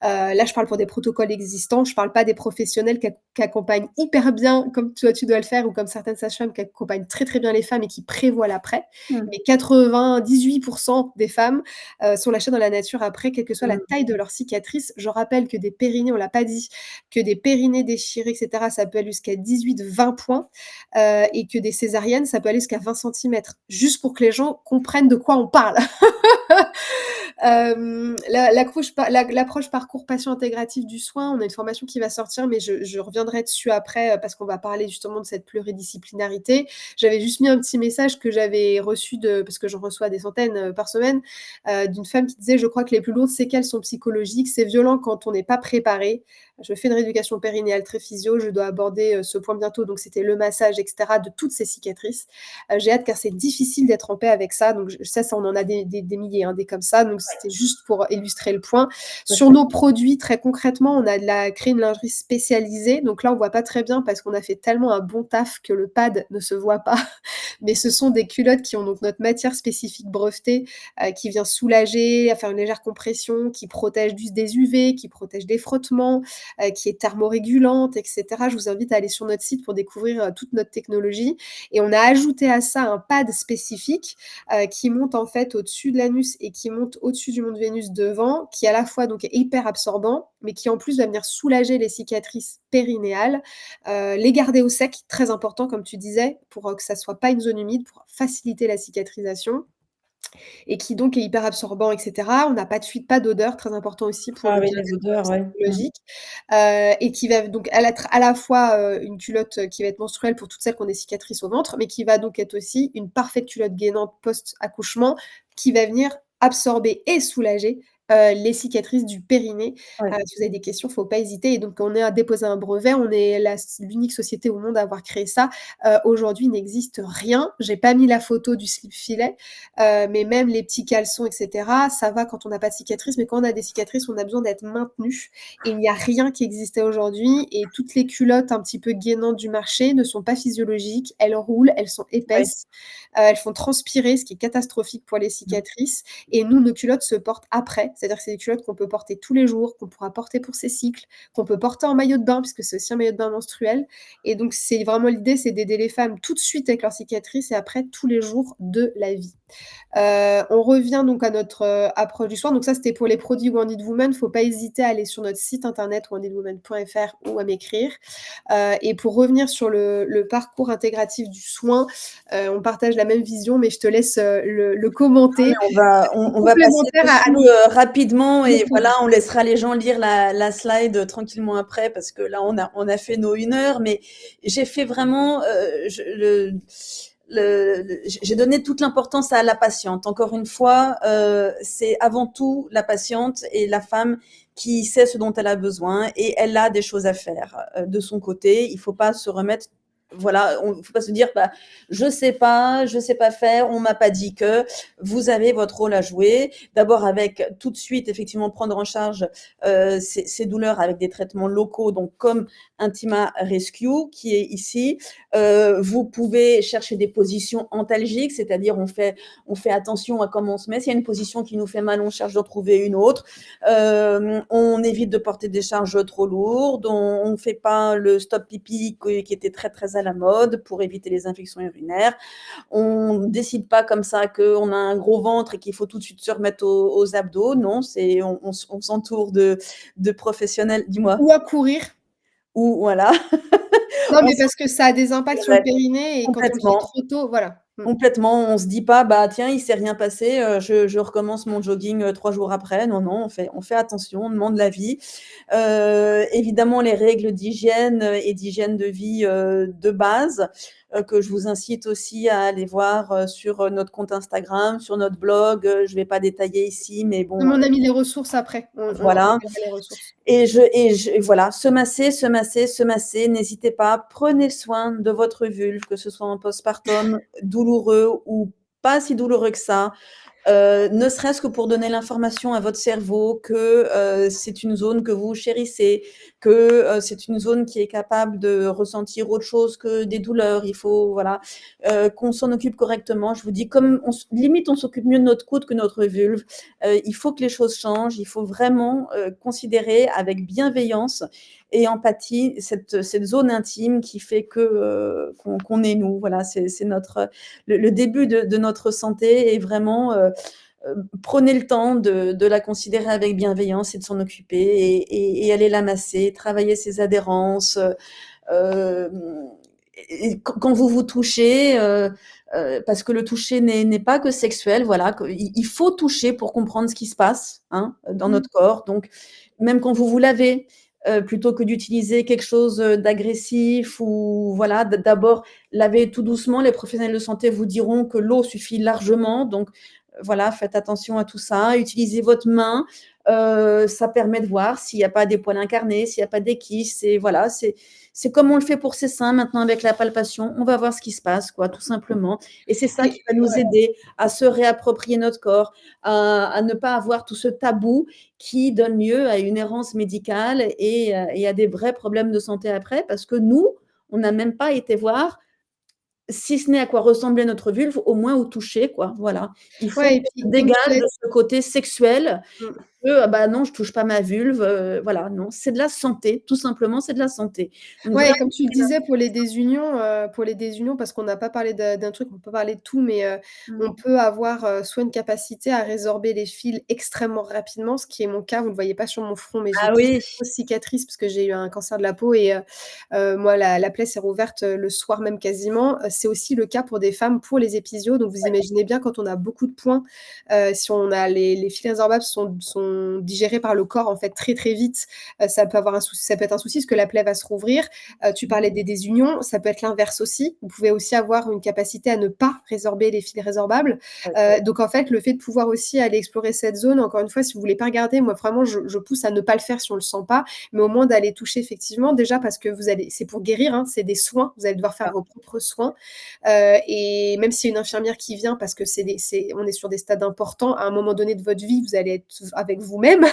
S1: Là, je parle pour des protocoles existants, je parle pas des professionnels qui accompagnent hyper bien, comme toi tu dois le faire ou comme certaines sages-femmes qui accompagnent très, très bien les femmes et qui prévoient l'après.
S2: Mmh.
S1: Mais 98 des femmes, sont lâchées dans la nature après, quelle que soit la
S2: Mmh.
S1: taille de leur cicatrice. Je rappelle que des périnées, on l'a pas dit, que des périnées déchirées et cetera, ça peut aller jusqu'à 18-20 points, et que des césariennes, ça peut aller jusqu'à 20 centimètres. Juste pour que les gens comprennent de quoi on parle. L'approche parcours patient intégratif du soin, on a une formation qui va sortir, mais je reviendrai dessus après, parce qu'on va parler justement de cette pluridisciplinarité. J'avais juste mis un petit message que j'avais reçu parce que j'en reçois des centaines, par semaine, d'une femme qui disait: «Je crois que les plus lourdes séquelles sont psychologiques. C'est violent quand on n'est pas préparé. Je fais une rééducation périnéale très physio, je dois aborder, ce point bientôt», donc c'était le massage et cetera de toutes ces cicatrices. J'ai hâte car c'est difficile d'être en paix avec ça, donc ça on en a des milliers, hein, des comme ça, donc c'était juste pour illustrer le point.
S2: Tout à
S1: Sur
S2: fait.
S1: nos produits, très concrètement, on a créé une lingerie spécialisée, donc là, on voit pas très bien parce qu'on a fait tellement un bon taf que le pad ne se voit pas, mais ce sont des culottes qui ont donc notre matière spécifique brevetée, qui vient soulager, à faire une légère compression, qui protège des UV, qui protège des frottements, qui est thermorégulante et cetera. Je vous invite à aller sur notre site pour découvrir, toute notre technologie et on a ajouté à ça un pad spécifique, qui monte en fait au-dessus de l'anus et qui monte au-dessus du mont de Vénus devant, qui à la fois donc est hyper absorbant, mais qui en plus va venir soulager les cicatrices périnéales, les garder au sec, très important comme tu disais, pour, que ça soit pas une zone humide, pour faciliter la cicatrisation et qui donc est hyper absorbant et cetera. On n'a pas de fuite, pas d'odeur, très important aussi pour
S2: Ah
S1: le
S2: oui, les
S1: bien-être,
S2: odeurs, ouais. Mmh.
S1: psychologique, et qui va donc être à la fois, une culotte, qui va être menstruelle pour toutes celles qui ont des cicatrices au ventre, mais qui va donc être aussi une parfaite culotte gainante post-accouchement qui va venir absorber et soulager, les cicatrices du périnée.
S2: Ouais.
S1: Si vous avez des questions, faut pas hésiter et donc on est à déposer un brevet. On est l'unique société au monde à avoir créé ça. Aujourd'hui, il n'existe rien. J'ai pas mis la photo du slip filet, mais même les petits caleçons et cetera, ça va quand on n'a pas de cicatrices, mais quand on a des cicatrices, on a besoin d'être maintenu et il n'y a rien qui existait aujourd'hui et toutes les culottes un petit peu gainantes du marché ne sont pas physiologiques, elles roulent, elles sont
S2: Ouais.
S1: épaisses, elles font transpirer, ce qui est catastrophique pour les
S2: Mmh.
S1: cicatrices et nous, nos culottes se portent après, c'est-à-dire que c'est des culottes qu'on peut porter tous les jours, qu'on pourra porter pour ses cycles, qu'on peut porter en maillot de bain puisque c'est aussi un maillot de bain menstruel et donc c'est vraiment l'idée, c'est d'aider les femmes tout de suite avec leurs cicatrices et après tous les jours de la vie. On revient donc à notre, approche du soir. Donc ça, c'était pour les produits Wounded Woman. Faut pas hésiter à aller sur notre site internet woundedwoman.fr ou à m'écrire. Et pour revenir sur le parcours intégratif du soin, on partage la même vision, mais je te laisse, le commenter.
S2: On va passer
S1: Complémentaire à
S2: dessus, rapidement
S1: nos
S2: et voilà,
S1: produits.
S2: on laissera les gens lire la slide, tranquillement après parce que là, on a fait nos 1 heure, mais j'ai fait vraiment, je j'ai donné toute l'importance à la patiente. Encore une fois, c'est avant tout la patiente et la femme qui sait ce dont elle a besoin et elle a des choses à faire, de son côté. Il faut pas se remettre voilà, faut pas se dire: «Bah, je sais pas faire, on m'a pas dit que». Vous avez votre rôle à jouer. D'abord avec tout de suite, effectivement, prendre en charge, ces douleurs avec des traitements locaux, donc comme Intima Rescue qui est ici. Vous pouvez chercher des positions antalgiques, c'est-à-dire on fait attention à comment on se met. S'il y a une position qui nous fait mal, on cherche d'en trouver une autre. On évite de porter des charges trop lourdes. On fait pas le stop pipi qui était très, très à la mode pour éviter les infections urinaires. On décide pas comme ça qu'on a un gros ventre et qu'il faut tout de suite se remettre aux abdos. Non, on s'entoure de professionnels. Dis-moi?
S1: Ou à courir.
S2: Ou voilà,
S1: Non,
S2: on
S1: mais
S2: s'en
S1: parce que ça a des impacts sur le
S2: ouais,
S1: périnée et quand on le fait
S2: complètement.
S1: trop tôt, voilà.
S2: Complètement, on se dit pas: «Bah, tiens, il s'est rien passé, je recommence mon jogging, 3 jours après». Non, non, on fait attention, on demande l'avis. Évidemment, les règles d'hygiène, et d'hygiène de vie, de base, que je vous incite aussi à aller voir, sur, notre compte Instagram, sur notre blog, je vais pas détailler ici, mais bon,
S1: Non, mais on a mis les ressources après. On
S2: voilà.
S1: rappellera les ressources.
S2: Et voilà, se masser, se masser, se masser. N'hésitez pas, prenez soin de votre vulve, que ce soit en postpartum, douloureux ou pas si douloureux que ça. Ne serait-ce que pour donner l'information à votre cerveau que c'est une zone que vous chérissez, que c'est une zone qui est capable de ressentir autre chose que des douleurs. Il faut voilà qu'on s'en occupe correctement. Je vous dis, comme limite on s'occupe mieux de notre coude que notre vulve. Il faut que les choses changent. Il faut vraiment considérer avec bienveillance et empathie cette zone intime qui fait que qu'on est nous. Voilà, c'est notre le début de notre santé, et vraiment prenez le temps de la considérer avec bienveillance et de s'en occuper, et aller la masser, travailler ses adhérences. Euh, et quand vous vous touchez, parce que le toucher n'est pas que sexuel, voilà, il faut toucher pour comprendre ce qui se passe, hein, dans
S1: Mmh.
S2: notre corps. Donc, même quand vous vous lavez, plutôt que d'utiliser quelque chose d'agressif, ou voilà, d'abord laver tout doucement. Les professionnels de santé vous diront que l'eau suffit largement. Donc, voilà, faites attention à tout ça. Utilisez votre main. Ça permet de voir s'il n'y a pas des poils incarnés, s'il n'y a pas des kystes. Et voilà, c'est comme on le fait pour ses seins maintenant avec la palpation. On va voir ce qui se passe, quoi, tout simplement. Et c'est ça
S1: Et
S2: qui va nous aider à se réapproprier notre corps, à ne pas avoir tout ce tabou qui donne lieu à une errance médicale, et à des vrais problèmes de santé après, parce que nous, on n'a même pas été voir, si ce n'est à quoi ressemblait notre vulve, au moins au toucher, quoi. Voilà. Il faut
S1: ouais, et
S2: qu'on se
S1: puis comme tu
S2: dégage
S1: l'as
S2: de ce côté sexuel.
S1: mmh.
S2: Ah bah non, je touche pas ma vulve, voilà, non, c'est de la santé, tout simplement, c'est de la santé. Donc
S1: Ouais,
S2: vraiment,
S1: et comme tu le disais pour les désunions, parce qu'on n'a pas parlé d'un truc, on peut parler de tout, mais on peut avoir, soit une capacité à résorber les fils extrêmement rapidement, ce qui est mon cas. Vous ne le voyez pas sur mon front, mais j'ai
S2: ah
S1: une très
S2: oui,
S1: grosse cicatrice parce que j'ai eu un cancer de la peau, et moi la plaie s'est rouverte, le soir même quasiment. C'est aussi le cas pour des femmes pour les épisiodes, donc vous imaginez bien quand on a beaucoup de points, si on a les fils résorbables sont digérés par le corps en fait très, très vite, ça peut avoir un souci, ça peut être un souci parce que la plaie va se rouvrir. Tu parlais des désunions, ça peut être l'inverse aussi. Vous pouvez aussi avoir une capacité à ne pas résorber les fils résorbables.
S2: ouais,
S1: Donc en fait, le fait de pouvoir aussi aller explorer cette zone, encore une fois, si vous voulez pas regarder, moi vraiment je pousse à ne pas le faire si on le sent pas, mais au moins d'aller toucher effectivement, déjà parce que vous allez c'est pour guérir, hein, c'est des soins, vous allez devoir faire
S2: ah,
S1: vos propres soins. Et même s'il y a une infirmière qui vient parce que on est sur des stades importants, à un moment donné de votre vie, vous allez être avec vous-même.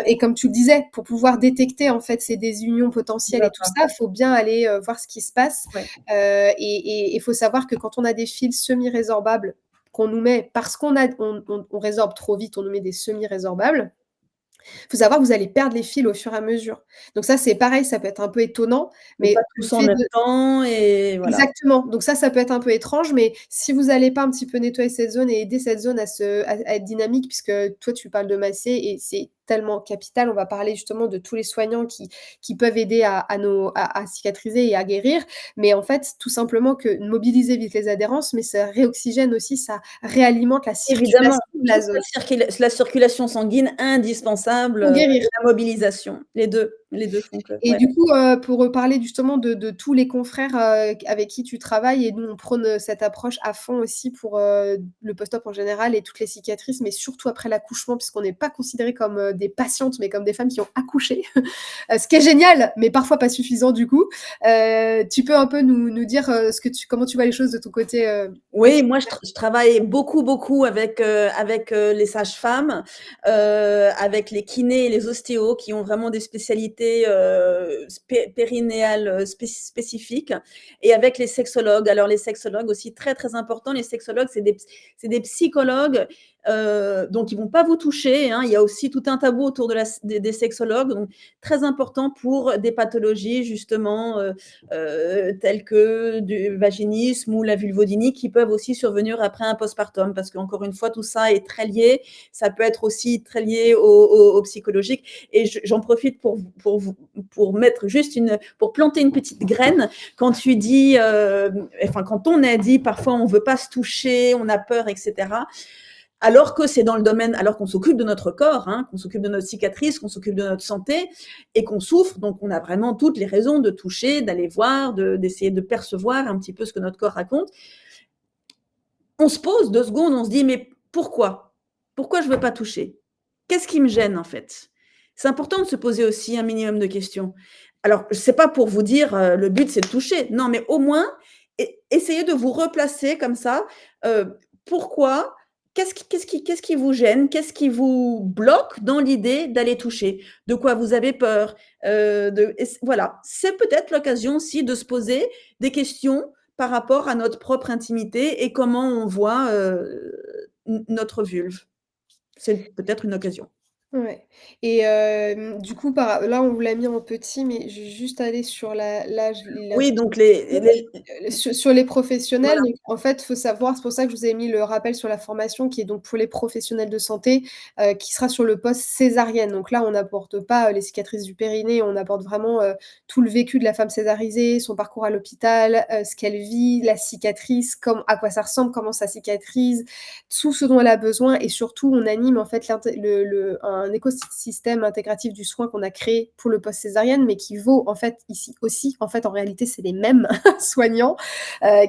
S1: Et comme tu le disais, pour pouvoir détecter en fait ces désunions potentielles et tout
S2: d'accord,
S1: ça, il faut bien aller voir ce qui se passe.
S2: ouais.
S1: Et il faut savoir que quand on a des fils semi-résorbables qu'on nous met, parce on résorbe trop vite, on nous met des semi-résorbables. Il faut savoir que vous allez perdre les fils au fur et à mesure. Donc ça, c'est pareil, ça peut être un peu étonnant,
S2: Et pas
S1: mais le
S2: tous en
S1: fait
S2: même
S1: de
S2: temps, et voilà.
S1: exactement. Donc ça peut être un peu étrange, mais si vous allez pas un petit peu nettoyer cette zone et aider cette zone à être dynamique, puisque toi, tu parles de masser et c'est tellement capital. On va parler justement de tous les soignants qui peuvent aider à cicatriser et à guérir. Mais en fait, tout simplement que mobiliser vite les adhérences, mais ça réoxygène aussi, ça réalimente la
S2: Évidemment,
S1: circulation de la
S2: toute
S1: zone
S2: la circulation sanguine indispensable,
S1: pour
S2: et
S1: guérir.
S2: la mobilisation. Les 2 font que,
S1: Et
S2: ouais.
S1: du coup, pour parler justement de tous les confrères, avec qui tu travailles, et nous on prône, cette approche à fond aussi pour, le post-op en général et toutes les cicatrices, mais surtout après l'accouchement puisqu'on n'est pas considérés comme, des patientes, mais comme des femmes qui ont accouché. Ce qui est génial, mais parfois pas suffisant du coup. Tu peux un peu nous dire, comment tu vois les choses de ton côté,
S2: Oui, moi je travaille beaucoup, beaucoup avec les sages-femmes, avec les kinés et les ostéos qui ont vraiment des spécialités, périnéales, spécifiques, et avec les sexologues. Alors les sexologues aussi, très, très important. Les sexologues, c'est des psychologues, donc ils vont pas vous toucher, hein. Il y a aussi tout un tabou autour de des sexologues, donc très important pour des pathologies justement, telles que du vaginisme ou la vulvodynie, qui peuvent aussi survenir après un postpartum, parce qu'encore une fois, tout ça est très lié. Ça peut être aussi très lié au psychologique. Et j'en profite pour mettre juste pour planter une petite graine. Quand tu dis, enfin, quand on a dit parfois on veut pas se toucher, on a peur, etc. Alors que c'est dans le domaine, alors qu'on s'occupe de notre corps, hein, qu'on s'occupe de notre cicatrice, qu'on s'occupe de notre santé, et qu'on souffre, donc on a vraiment toutes les raisons de toucher, d'aller voir, d'essayer de percevoir un petit peu ce que notre corps raconte. On se pose 2 secondes, on se dit, mais pourquoi? Pourquoi je ne veux pas toucher? Qu'est-ce qui me gêne en fait? C'est important de se poser aussi un minimum de questions. Alors, c'est pas pour vous dire, le but c'est de toucher. Non, mais au moins, essayez de vous replacer comme ça, pourquoi? Qu'est-ce qui vous gêne? Qu'est-ce qui vous bloque dans l'idée d'aller toucher? De quoi vous avez peur? De et c Voilà, c'est peut-être l'occasion aussi de se poser des questions par rapport à notre propre intimité et comment on voit, notre vulve. C'est peut-être une occasion.
S1: Ouais et du coup, là, on vous l'a mis en petit, mais je vais juste aller sur la
S2: Oui, donc
S1: sur les professionnels,
S2: voilà,
S1: donc en fait, faut savoir c'est pour ça que je vous ai mis le rappel sur la formation qui est donc pour les professionnels de santé, qui sera sur le post césarienne. Donc là, on n'aborde pas, les cicatrices du périnée, on aborde vraiment, tout le vécu de la femme césarisée, son parcours à l'hôpital, ce qu'elle vit, la cicatrice, à quoi ça ressemble, comment ça cicatrise, tout ce dont elle a besoin et surtout on anime en fait un écosystème intégratif du soin qu'on a créé pour le post-césarienne, mais qui vaut en fait ici aussi. En fait, en réalité, c'est les mêmes soignants,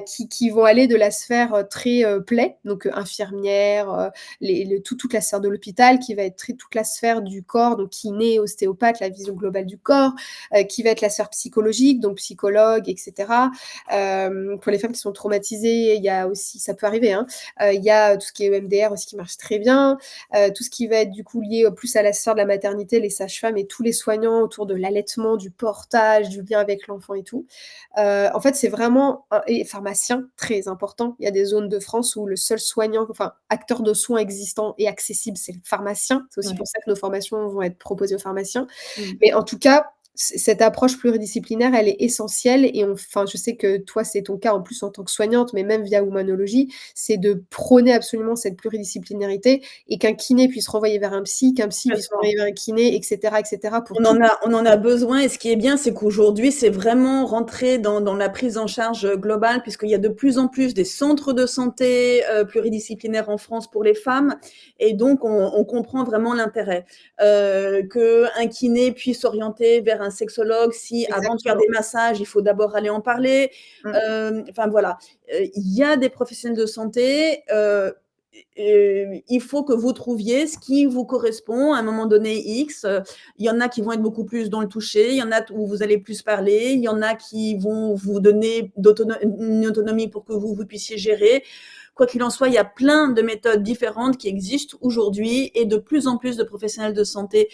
S1: qui vont aller de la sphère, très, plaie, donc infirmière, toute la sphère de l'hôpital, qui va être toute la sphère du corps, donc kiné, ostéopathe, la vision globale du corps, qui va être la sphère psychologique, donc psychologue et cetera. Pour les femmes qui sont traumatisées, il y a aussi ça peut arriver, hein, il y a tout ce qui est EMDR aussi qui marche très bien, tout ce qui va être du coup lié, plus à la sphère de la maternité, les sages-femmes et tous les soignants autour de l'allaitement, du portage, du lien avec l'enfant et tout. En fait, c'est vraiment et pharmacien, très important. Il y a des zones de France où le seul soignant, enfin acteur de soins existant et accessible, c'est le pharmacien. C'est aussi
S2: ouais.
S1: pour ça que nos formations vont être proposées aux pharmaciens.
S2: Mmh.
S1: Mais en tout cas, cette approche pluridisciplinaire, elle est essentielle et enfin, je sais que toi, c'est ton cas en plus en tant que soignante, mais même via Womanologie, c'est de prôner absolument cette pluridisciplinarité et qu'un kiné puisse renvoyer vers un psy, qu'un psy puisse
S2: Complètement.
S1: renvoyer vers un kiné et cetera pour
S2: On
S1: tout.
S2: en a on en a besoin et ce qui est bien, c'est qu'aujourd'hui, c'est vraiment rentré dans la prise en charge, globale puisqu'il y a de plus en plus des centres de santé, pluridisciplinaires en France pour les femmes et donc on comprend vraiment l'intérêt. Qu'un kiné puisse s'orienter vers un sexologue si avant de faire
S1: Exactement.
S2: des massages, il faut d'abord aller en parler.
S1: Mmh.
S2: Enfin voilà, il y a des professionnels de santé, il faut que vous trouviez ce qui vous correspond à un moment donné X. Il y en a qui vont être beaucoup plus dans le toucher, il y en a où vous allez plus parler, il y en a qui vont vous donner une autonomie pour que vous puissiez gérer. Quoi qu'il en soit, il y a plein de méthodes différentes qui existent aujourd'hui et de plus en plus de professionnels de santé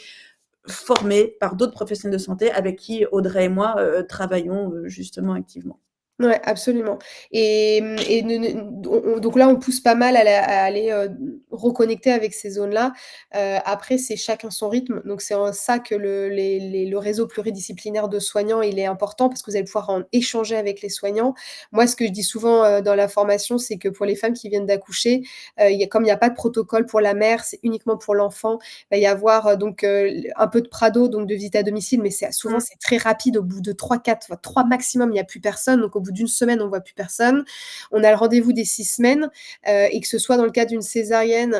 S2: formés par d'autres professionnels de santé avec qui Audrey et moi travaillons justement activement.
S1: Ouais, absolument et donc là, on pousse pas mal à aller, reconnecter avec ces zones-là. Après, c'est chacun son rythme, donc c'est en ça que le réseau pluridisciplinaire de soignants, il est important parce que vous allez pouvoir en échanger avec les soignants. Moi, ce que je dis souvent, dans la formation, c'est que pour les femmes qui viennent d'accoucher, il y a pas de protocole pour la mère, c'est uniquement pour l'enfant. Il va y avoir, donc un peu de prado, donc de visite à domicile, mais souvent,
S2: Mmh.
S1: c'est très rapide. Au bout de 3-4, enfin 3 maximum, il y a plus personne, donc au bout d'une semaine, on voit plus personne. On a le rendez-vous des 6 semaines, et que ce soit dans le cas d'une césarienne,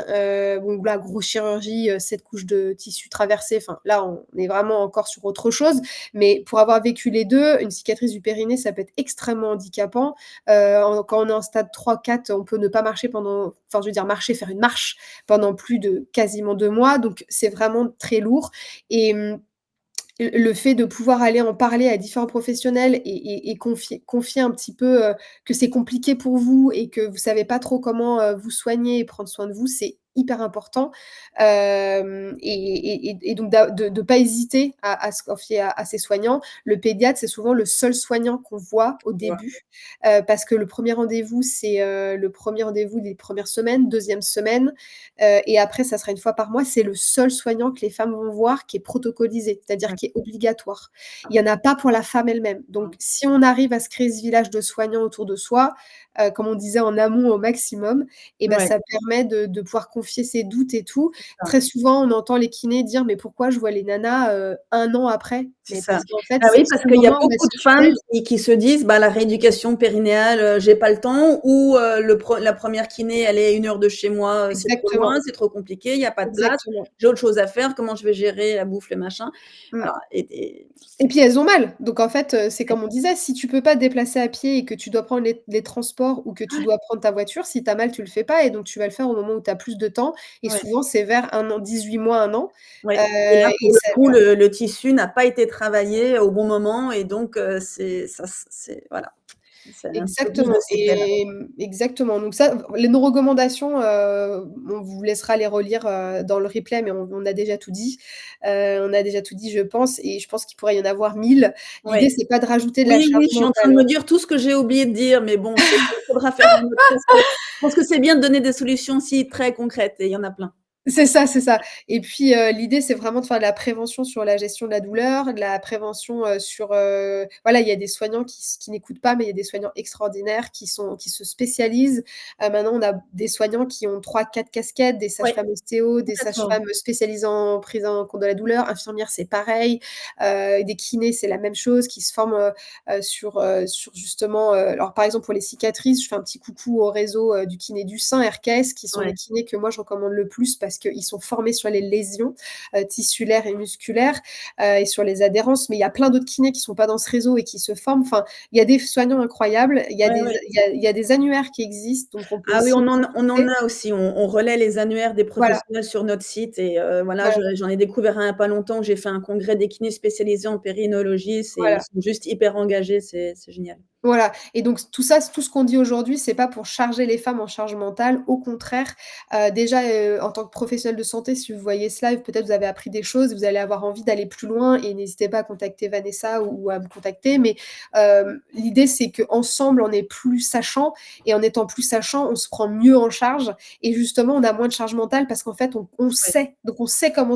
S1: bon là, grosse chirurgie, 7 couches de tissu traversées, enfin là, on est vraiment encore sur autre chose. Mais pour avoir vécu les 2, une cicatrice du périnée, ça peut être extrêmement handicapant. Quand on est en stade 3-4, on peut ne pas marcher enfin je veux dire marcher, faire une marche pendant plus de quasiment 2 mois, donc c'est vraiment très lourd et le fait de pouvoir aller en parler à différents professionnels et confier un petit peu, que c'est compliqué pour vous et que vous savez pas trop comment, vous soigner et prendre soin de vous, c'est hyper important. Et donc de pas hésiter à se confier à ses soignants. Le pédiatre, c'est souvent le seul soignant qu'on voit au
S2: Ouais,
S1: début, parce que le premier rendez-vous, c'est, le premier rendez-vous des premières semaines, deuxième semaine, et après ça sera une fois par mois. C'est le seul soignant que les femmes vont voir qui est protocolisé, c'est-à-dire qui est obligatoire. Il y en a pas pour la femme elle-même. Donc si on arrive à se créer ce village de soignants autour de soi, comme on disait en amont au maximum, et ben
S2: ouais,
S1: ça permet de pouvoir confier ses doutes et tout.
S2: ça.
S1: Très souvent, on entend les kinés dire: «Mais pourquoi je vois les nanas, 1 an après?»
S2: C'est
S1: Mais
S2: ça.
S1: parce qu'en fait,
S2: Bah
S1: c'est
S2: oui,
S1: ce
S2: parce qu'il y a
S1: moment où elle
S2: beaucoup de
S1: se
S2: femmes
S1: soulève.
S2: qui se disent: «Bah, la rééducation périnéale, j'ai pas le temps» ou la première kiné, elle est à 1 heure de chez moi, c'est trop
S1: Exactement,
S2: loin, c'est trop compliqué, il y a pas de place,
S1: exactement.
S2: j'ai autre chose à faire, comment je vais gérer la bouffe, le machin?
S1: Mmh.
S2: Voilà et
S1: Et puis elles ont mal. Donc en fait, c'est comme on disait, si tu peux pas te déplacer à pied et que tu dois prendre les transports ou que tu dois prendre ta voiture, si tu as mal, tu le fais pas et donc tu vas le faire au moment où tu as plus de temps et
S2: ouais,
S1: souvent c'est vers 1 an, 18 mois, 1 an,
S2: ouais et là,
S1: et
S2: pour le
S1: ça
S2: coup,
S1: voilà.
S2: le tissu n'a pas été travaillé au bon moment et donc c'est voilà, c'est un peu plus
S1: Exactement
S2: de séquelles.
S1: exactement. Donc ça, les nos recommandations, on vous laissera les relire, dans le replay, mais on a déjà tout dit. On a déjà tout dit, je pense et je pense qu'il pourrait y en avoir 1000. L'idée,
S2: Ouais.
S1: c'est pas de rajouter de la
S2: Oui,
S1: charge
S2: oui, je suis en train
S1: mentale,
S2: de me
S1: hein.
S2: dire tout ce que j'ai oublié de dire, mais bon, c'est il faudra faire un autre parce que je pense que c'est bien de donner des solutions aussi très concrètes et il y en a plein.
S1: C'est ça et puis, l'idée, c'est vraiment de faire de la prévention sur la gestion de la douleur, de la prévention, sur, voilà, il y a des soignants qui n'écoutent pas, mais il y a des soignants extraordinaires qui se spécialisent. Maintenant, on a des soignants qui ont 3, 4 casquettes, des
S2: Ouais,
S1: sages-femmes ostéo, des
S2: complètement.
S1: sages-femmes spécialisées en prise en compte de la douleur, infirmières, c'est pareil, des kinés, c'est la même chose, qui se forment, sur justement, alors, par exemple, pour les cicatrices, je fais un petit coucou au réseau, du kiné du sein, RKS, qui sont les
S2: Ouais,
S1: kinés que moi je recommande le plus parce qu'ils sont formés sur les lésions, tissulaires et musculaires, et sur les adhérences. Mais il y a plein d'autres kinés qui sont pas dans ce réseau et qui se forment. Enfin, il y a des soignants incroyables,
S2: ouais, ouais.
S1: il y a des annuaires qui existent, donc on peut
S2: Ah oui,
S1: aussi
S2: on en
S1: consulter.
S2: a aussi, on relaie les annuaires des
S1: Voilà,
S2: professionnels sur notre site et voilà,
S1: voilà,
S2: j'en ai découvert un il y a pas longtemps, j'ai fait un congrès des kinés spécialisés en périnéologie, ils
S1: voilà.
S2: sont juste hyper engagés, c'est génial.
S1: Voilà et donc tout ça, tout ce qu'on dit aujourd'hui, c'est pas pour charger les femmes en charge mentale. Au contraire, déjà, en tant que professionnel de santé, si vous voyez ce live, peut-être vous avez appris des choses, vous allez avoir envie d'aller plus loin et n'hésitez pas à contacter Vanessa ou à me contacter. Mais, l'idée, c'est qu'ensemble, on est plus sachant et en étant plus sachant, on se prend mieux en charge et justement, on a moins de charge mentale parce qu'en fait, on
S2: Ouais,
S1: sait. Donc on sait comment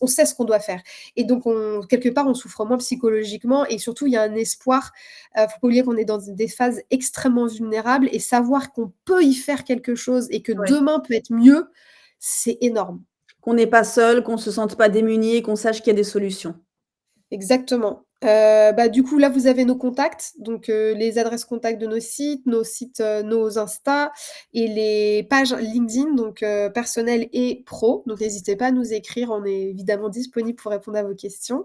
S1: on sait ce qu'on doit faire et donc on quelque part, on souffre moins psychologiquement et surtout, il y a un espoir. Faut pas oublier qu'on est dans des phases extrêmement vulnérables et savoir qu'on peut y faire quelque chose et que
S2: ouais.
S1: demain peut être mieux, c'est énorme.
S2: Qu'on n'est pas seul, qu'on se sente pas démuni et qu'on sache qu'il y a des solutions.
S1: Exactement. Bah, du coup, là, vous avez nos contacts, donc les adresses contacts de nos sites, nos Insta et les pages LinkedIn, donc personnelles et pro. Donc n'hésitez pas à nous écrire, on est évidemment disponible pour répondre à vos questions.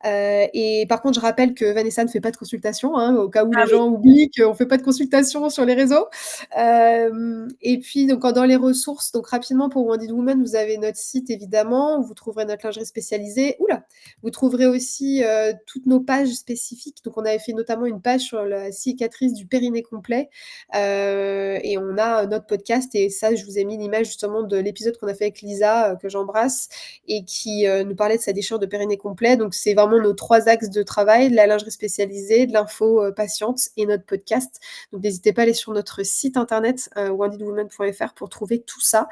S1: Et par contre, je rappelle que Vanessa ne fait pas de consultation, hein, au cas où
S2: Ah
S1: les
S2: oui.
S1: gens oublient qu'on fait pas de consultation sur les réseaux. Et puis donc dans les ressources, donc rapidement pour Wounded Woman, vous avez notre site évidemment, où vous trouverez notre lingerie spécialisée. Ouh là! Vous trouverez aussi, toutes nos pages spécifiques. Donc on avait fait notamment une page sur la cicatrice du périnée complet, et on a notre podcast et ça, je vous ai mis l'image justement de l'épisode qu'on a fait avec Lisa, que j'embrasse et qui, nous parlait de sa déchirure de périnée complet. Donc c'est vraiment nos 3 axes de travail, de la lingerie spécialisée, de l'info, patiente et notre podcast. Donc n'hésitez pas à aller sur notre site internet, woundedwoman.fr pour trouver tout ça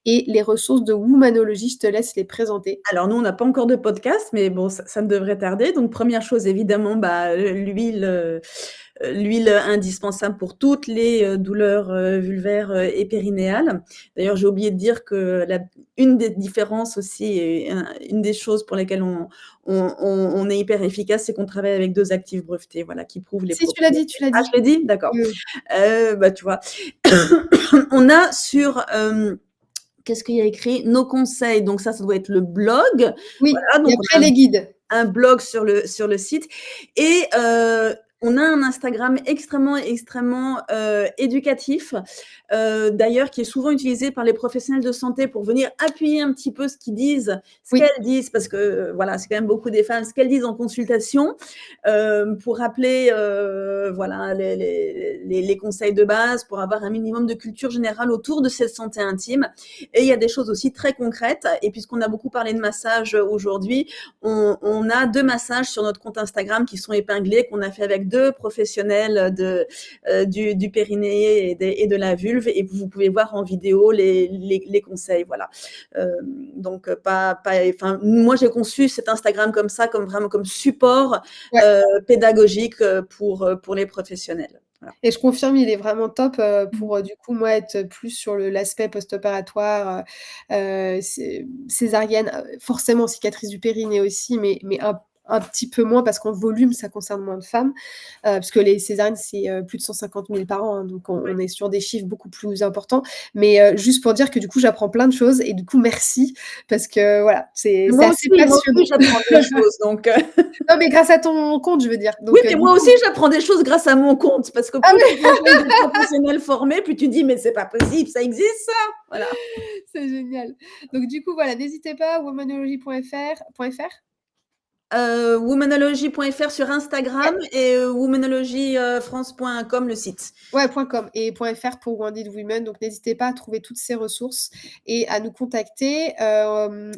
S1: et les ressources de Womanologie, je te laisse les présenter.
S2: Alors nous, on n'a pas encore de podcast, mais bon, ça ne devrait tarder. Donc première chose, évidemment, bah, l'huile indispensable pour toutes les, douleurs, vulvaires, et périnéales. D'ailleurs, j'ai oublié de dire que une des différences aussi et une des choses pour lesquelles on est hyper efficace, c'est qu'on travaille avec 2 actifs brevetés, voilà, qui prouvent les
S1: Si tu l'as
S2: propriétés.
S1: dit, tu l'as
S2: Ah,
S1: dit.
S2: je l'ai dit? D'accord.
S1: Oui,
S2: Bah, tu vois? On a sur, qu'est-ce qu'il y a écrit? Nos conseils, donc ça doit être le blog.
S1: oui
S2: Voilà,
S1: et
S2: donc on
S1: après
S2: a
S1: les guides.
S2: un blog sur le site et on a un Instagram extrêmement, éducatif, d'ailleurs qui est souvent utilisé par les professionnels de santé pour venir appuyer un petit peu ce qu'ils disent, ce
S1: Oui,
S2: qu'elles disent parce que, voilà, c'est quand même beaucoup des femmes, ce qu'elles disent en consultation, pour rappeler, voilà, les conseils de base, pour avoir un minimum de culture générale autour de cette santé intime et il y a des choses aussi très concrètes et puisqu'on a beaucoup parlé de massage, aujourd'hui, on a 2 massages sur notre compte Instagram qui sont épinglés, qu'on a fait avec 2 professionnels du périnée et de la vulve et vous pouvez voir en vidéo les conseils, voilà. Donc enfin, moi j'ai conçu cet Instagram comme ça, comme vraiment comme support,
S1: ouais.
S2: pédagogique, pour les professionnels. Voilà.
S1: Et je confirme, il est vraiment top,
S2: Mmh.
S1: pour, du coup, moi, être plus sur l'aspect post-opératoire, césarienne, forcément cicatrice du périnée aussi, mais un petit peu moins parce qu'en volume, ça concerne moins de femmes, parce que les césariennes, c'est, plus de 150 000 par an, hein, donc on est sur des chiffres beaucoup plus importants. Mais, juste pour dire que du coup, j'apprends plein de choses et du coup, merci parce que voilà, c'est assez
S2: Moi
S1: passionnant.
S2: aussi j'apprends des choses donc
S1: Non, mais grâce à ton compte, je veux dire.
S2: oui,
S1: Donc,
S2: mais
S1: du
S2: moi
S1: coup
S2: aussi j'apprends des choses grâce à mon compte parce que
S1: ah
S2: plus
S1: oui,
S2: tu rejoins des professionnels formés, plus tu dis: «Mais c'est pas possible, ça existe ça?» Voilà.
S1: c'est génial. Donc du coup, voilà, n'hésitez pas, womanology.fr.
S2: Womanology.fr sur
S1: Ouais.
S2: Instagram et womanologyfrance.com le site.
S1: Ouais, .com et .fr pour Wounded Women, donc n'hésitez pas à trouver toutes ces ressources et à nous contacter.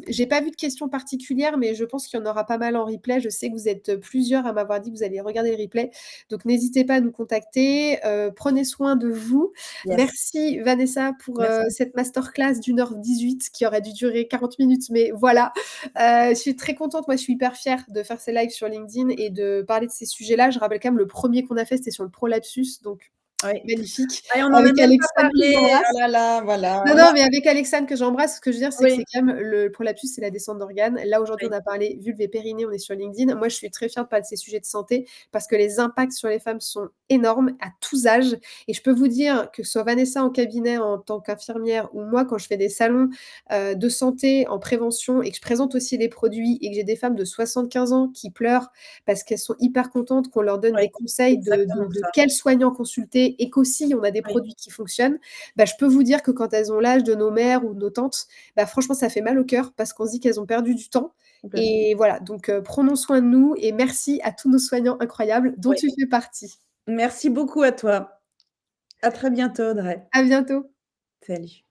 S1: J'ai pas vu de questions particulières, mais je pense qu'il y en aura pas mal en replay. Je sais que vous êtes plusieurs à m'avoir dit que vous alliez regarder le replay, donc n'hésitez pas à nous contacter. Prenez soin de vous.
S2: Yes,
S1: Merci Vanessa pour,
S2: merci.
S1: cette masterclass d'1h18 qui aurait dû durer 40 minutes, mais voilà. Je suis très contente, moi je suis hyper fière de faire ces lives sur LinkedIn et de parler de ces sujets-là. Je rappelle quand même le premier qu'on a fait, c'était sur le prolapsus, donc
S2: Oui.
S1: magnifique,
S2: Ah et on n'en a
S1: avec
S2: même pas
S1: Alexandre que
S2: parlé.
S1: j'embrasse.
S2: Oh là là, voilà.
S1: Non,
S2: On a
S1: non, mais avec Alexandre que j'embrasse, ce que je veux dire, c'est que c'est
S2: oui,
S1: quand même le prolapsus, c'est la descente d'organes. Là, aujourd'hui, on
S2: oui,
S1: a parlé vulve et périnée, on est sur LinkedIn. Moi, je suis très fière de parler de ces sujets de santé parce que les impacts sur les femmes sont énormes à tous âges. Et je peux vous dire que ce soit Vanessa en cabinet en tant qu'infirmière ou moi, quand je fais des salons de santé en prévention et que je présente aussi les produits et que j'ai des femmes de 75 ans qui pleurent parce qu'elles sont hyper contentes qu'on leur donne
S2: oui,
S1: des conseils
S2: exactement
S1: de
S2: ça.
S1: quels soignants consulter et qu'aussi on a des
S2: Oui,
S1: produits qui fonctionnent, bah, je peux vous dire que quand elles ont l'âge de nos mères ou de nos tantes, bah, franchement, ça fait mal au cœur parce qu'on se dit qu'elles ont perdu du temps.
S2: complètement.
S1: Et voilà, donc prenons soin de nous et merci à tous nos soignants incroyables dont
S2: Oui.
S1: tu fais partie.
S2: Merci beaucoup à toi. À très bientôt Audrey.
S1: À bientôt.
S2: Salut.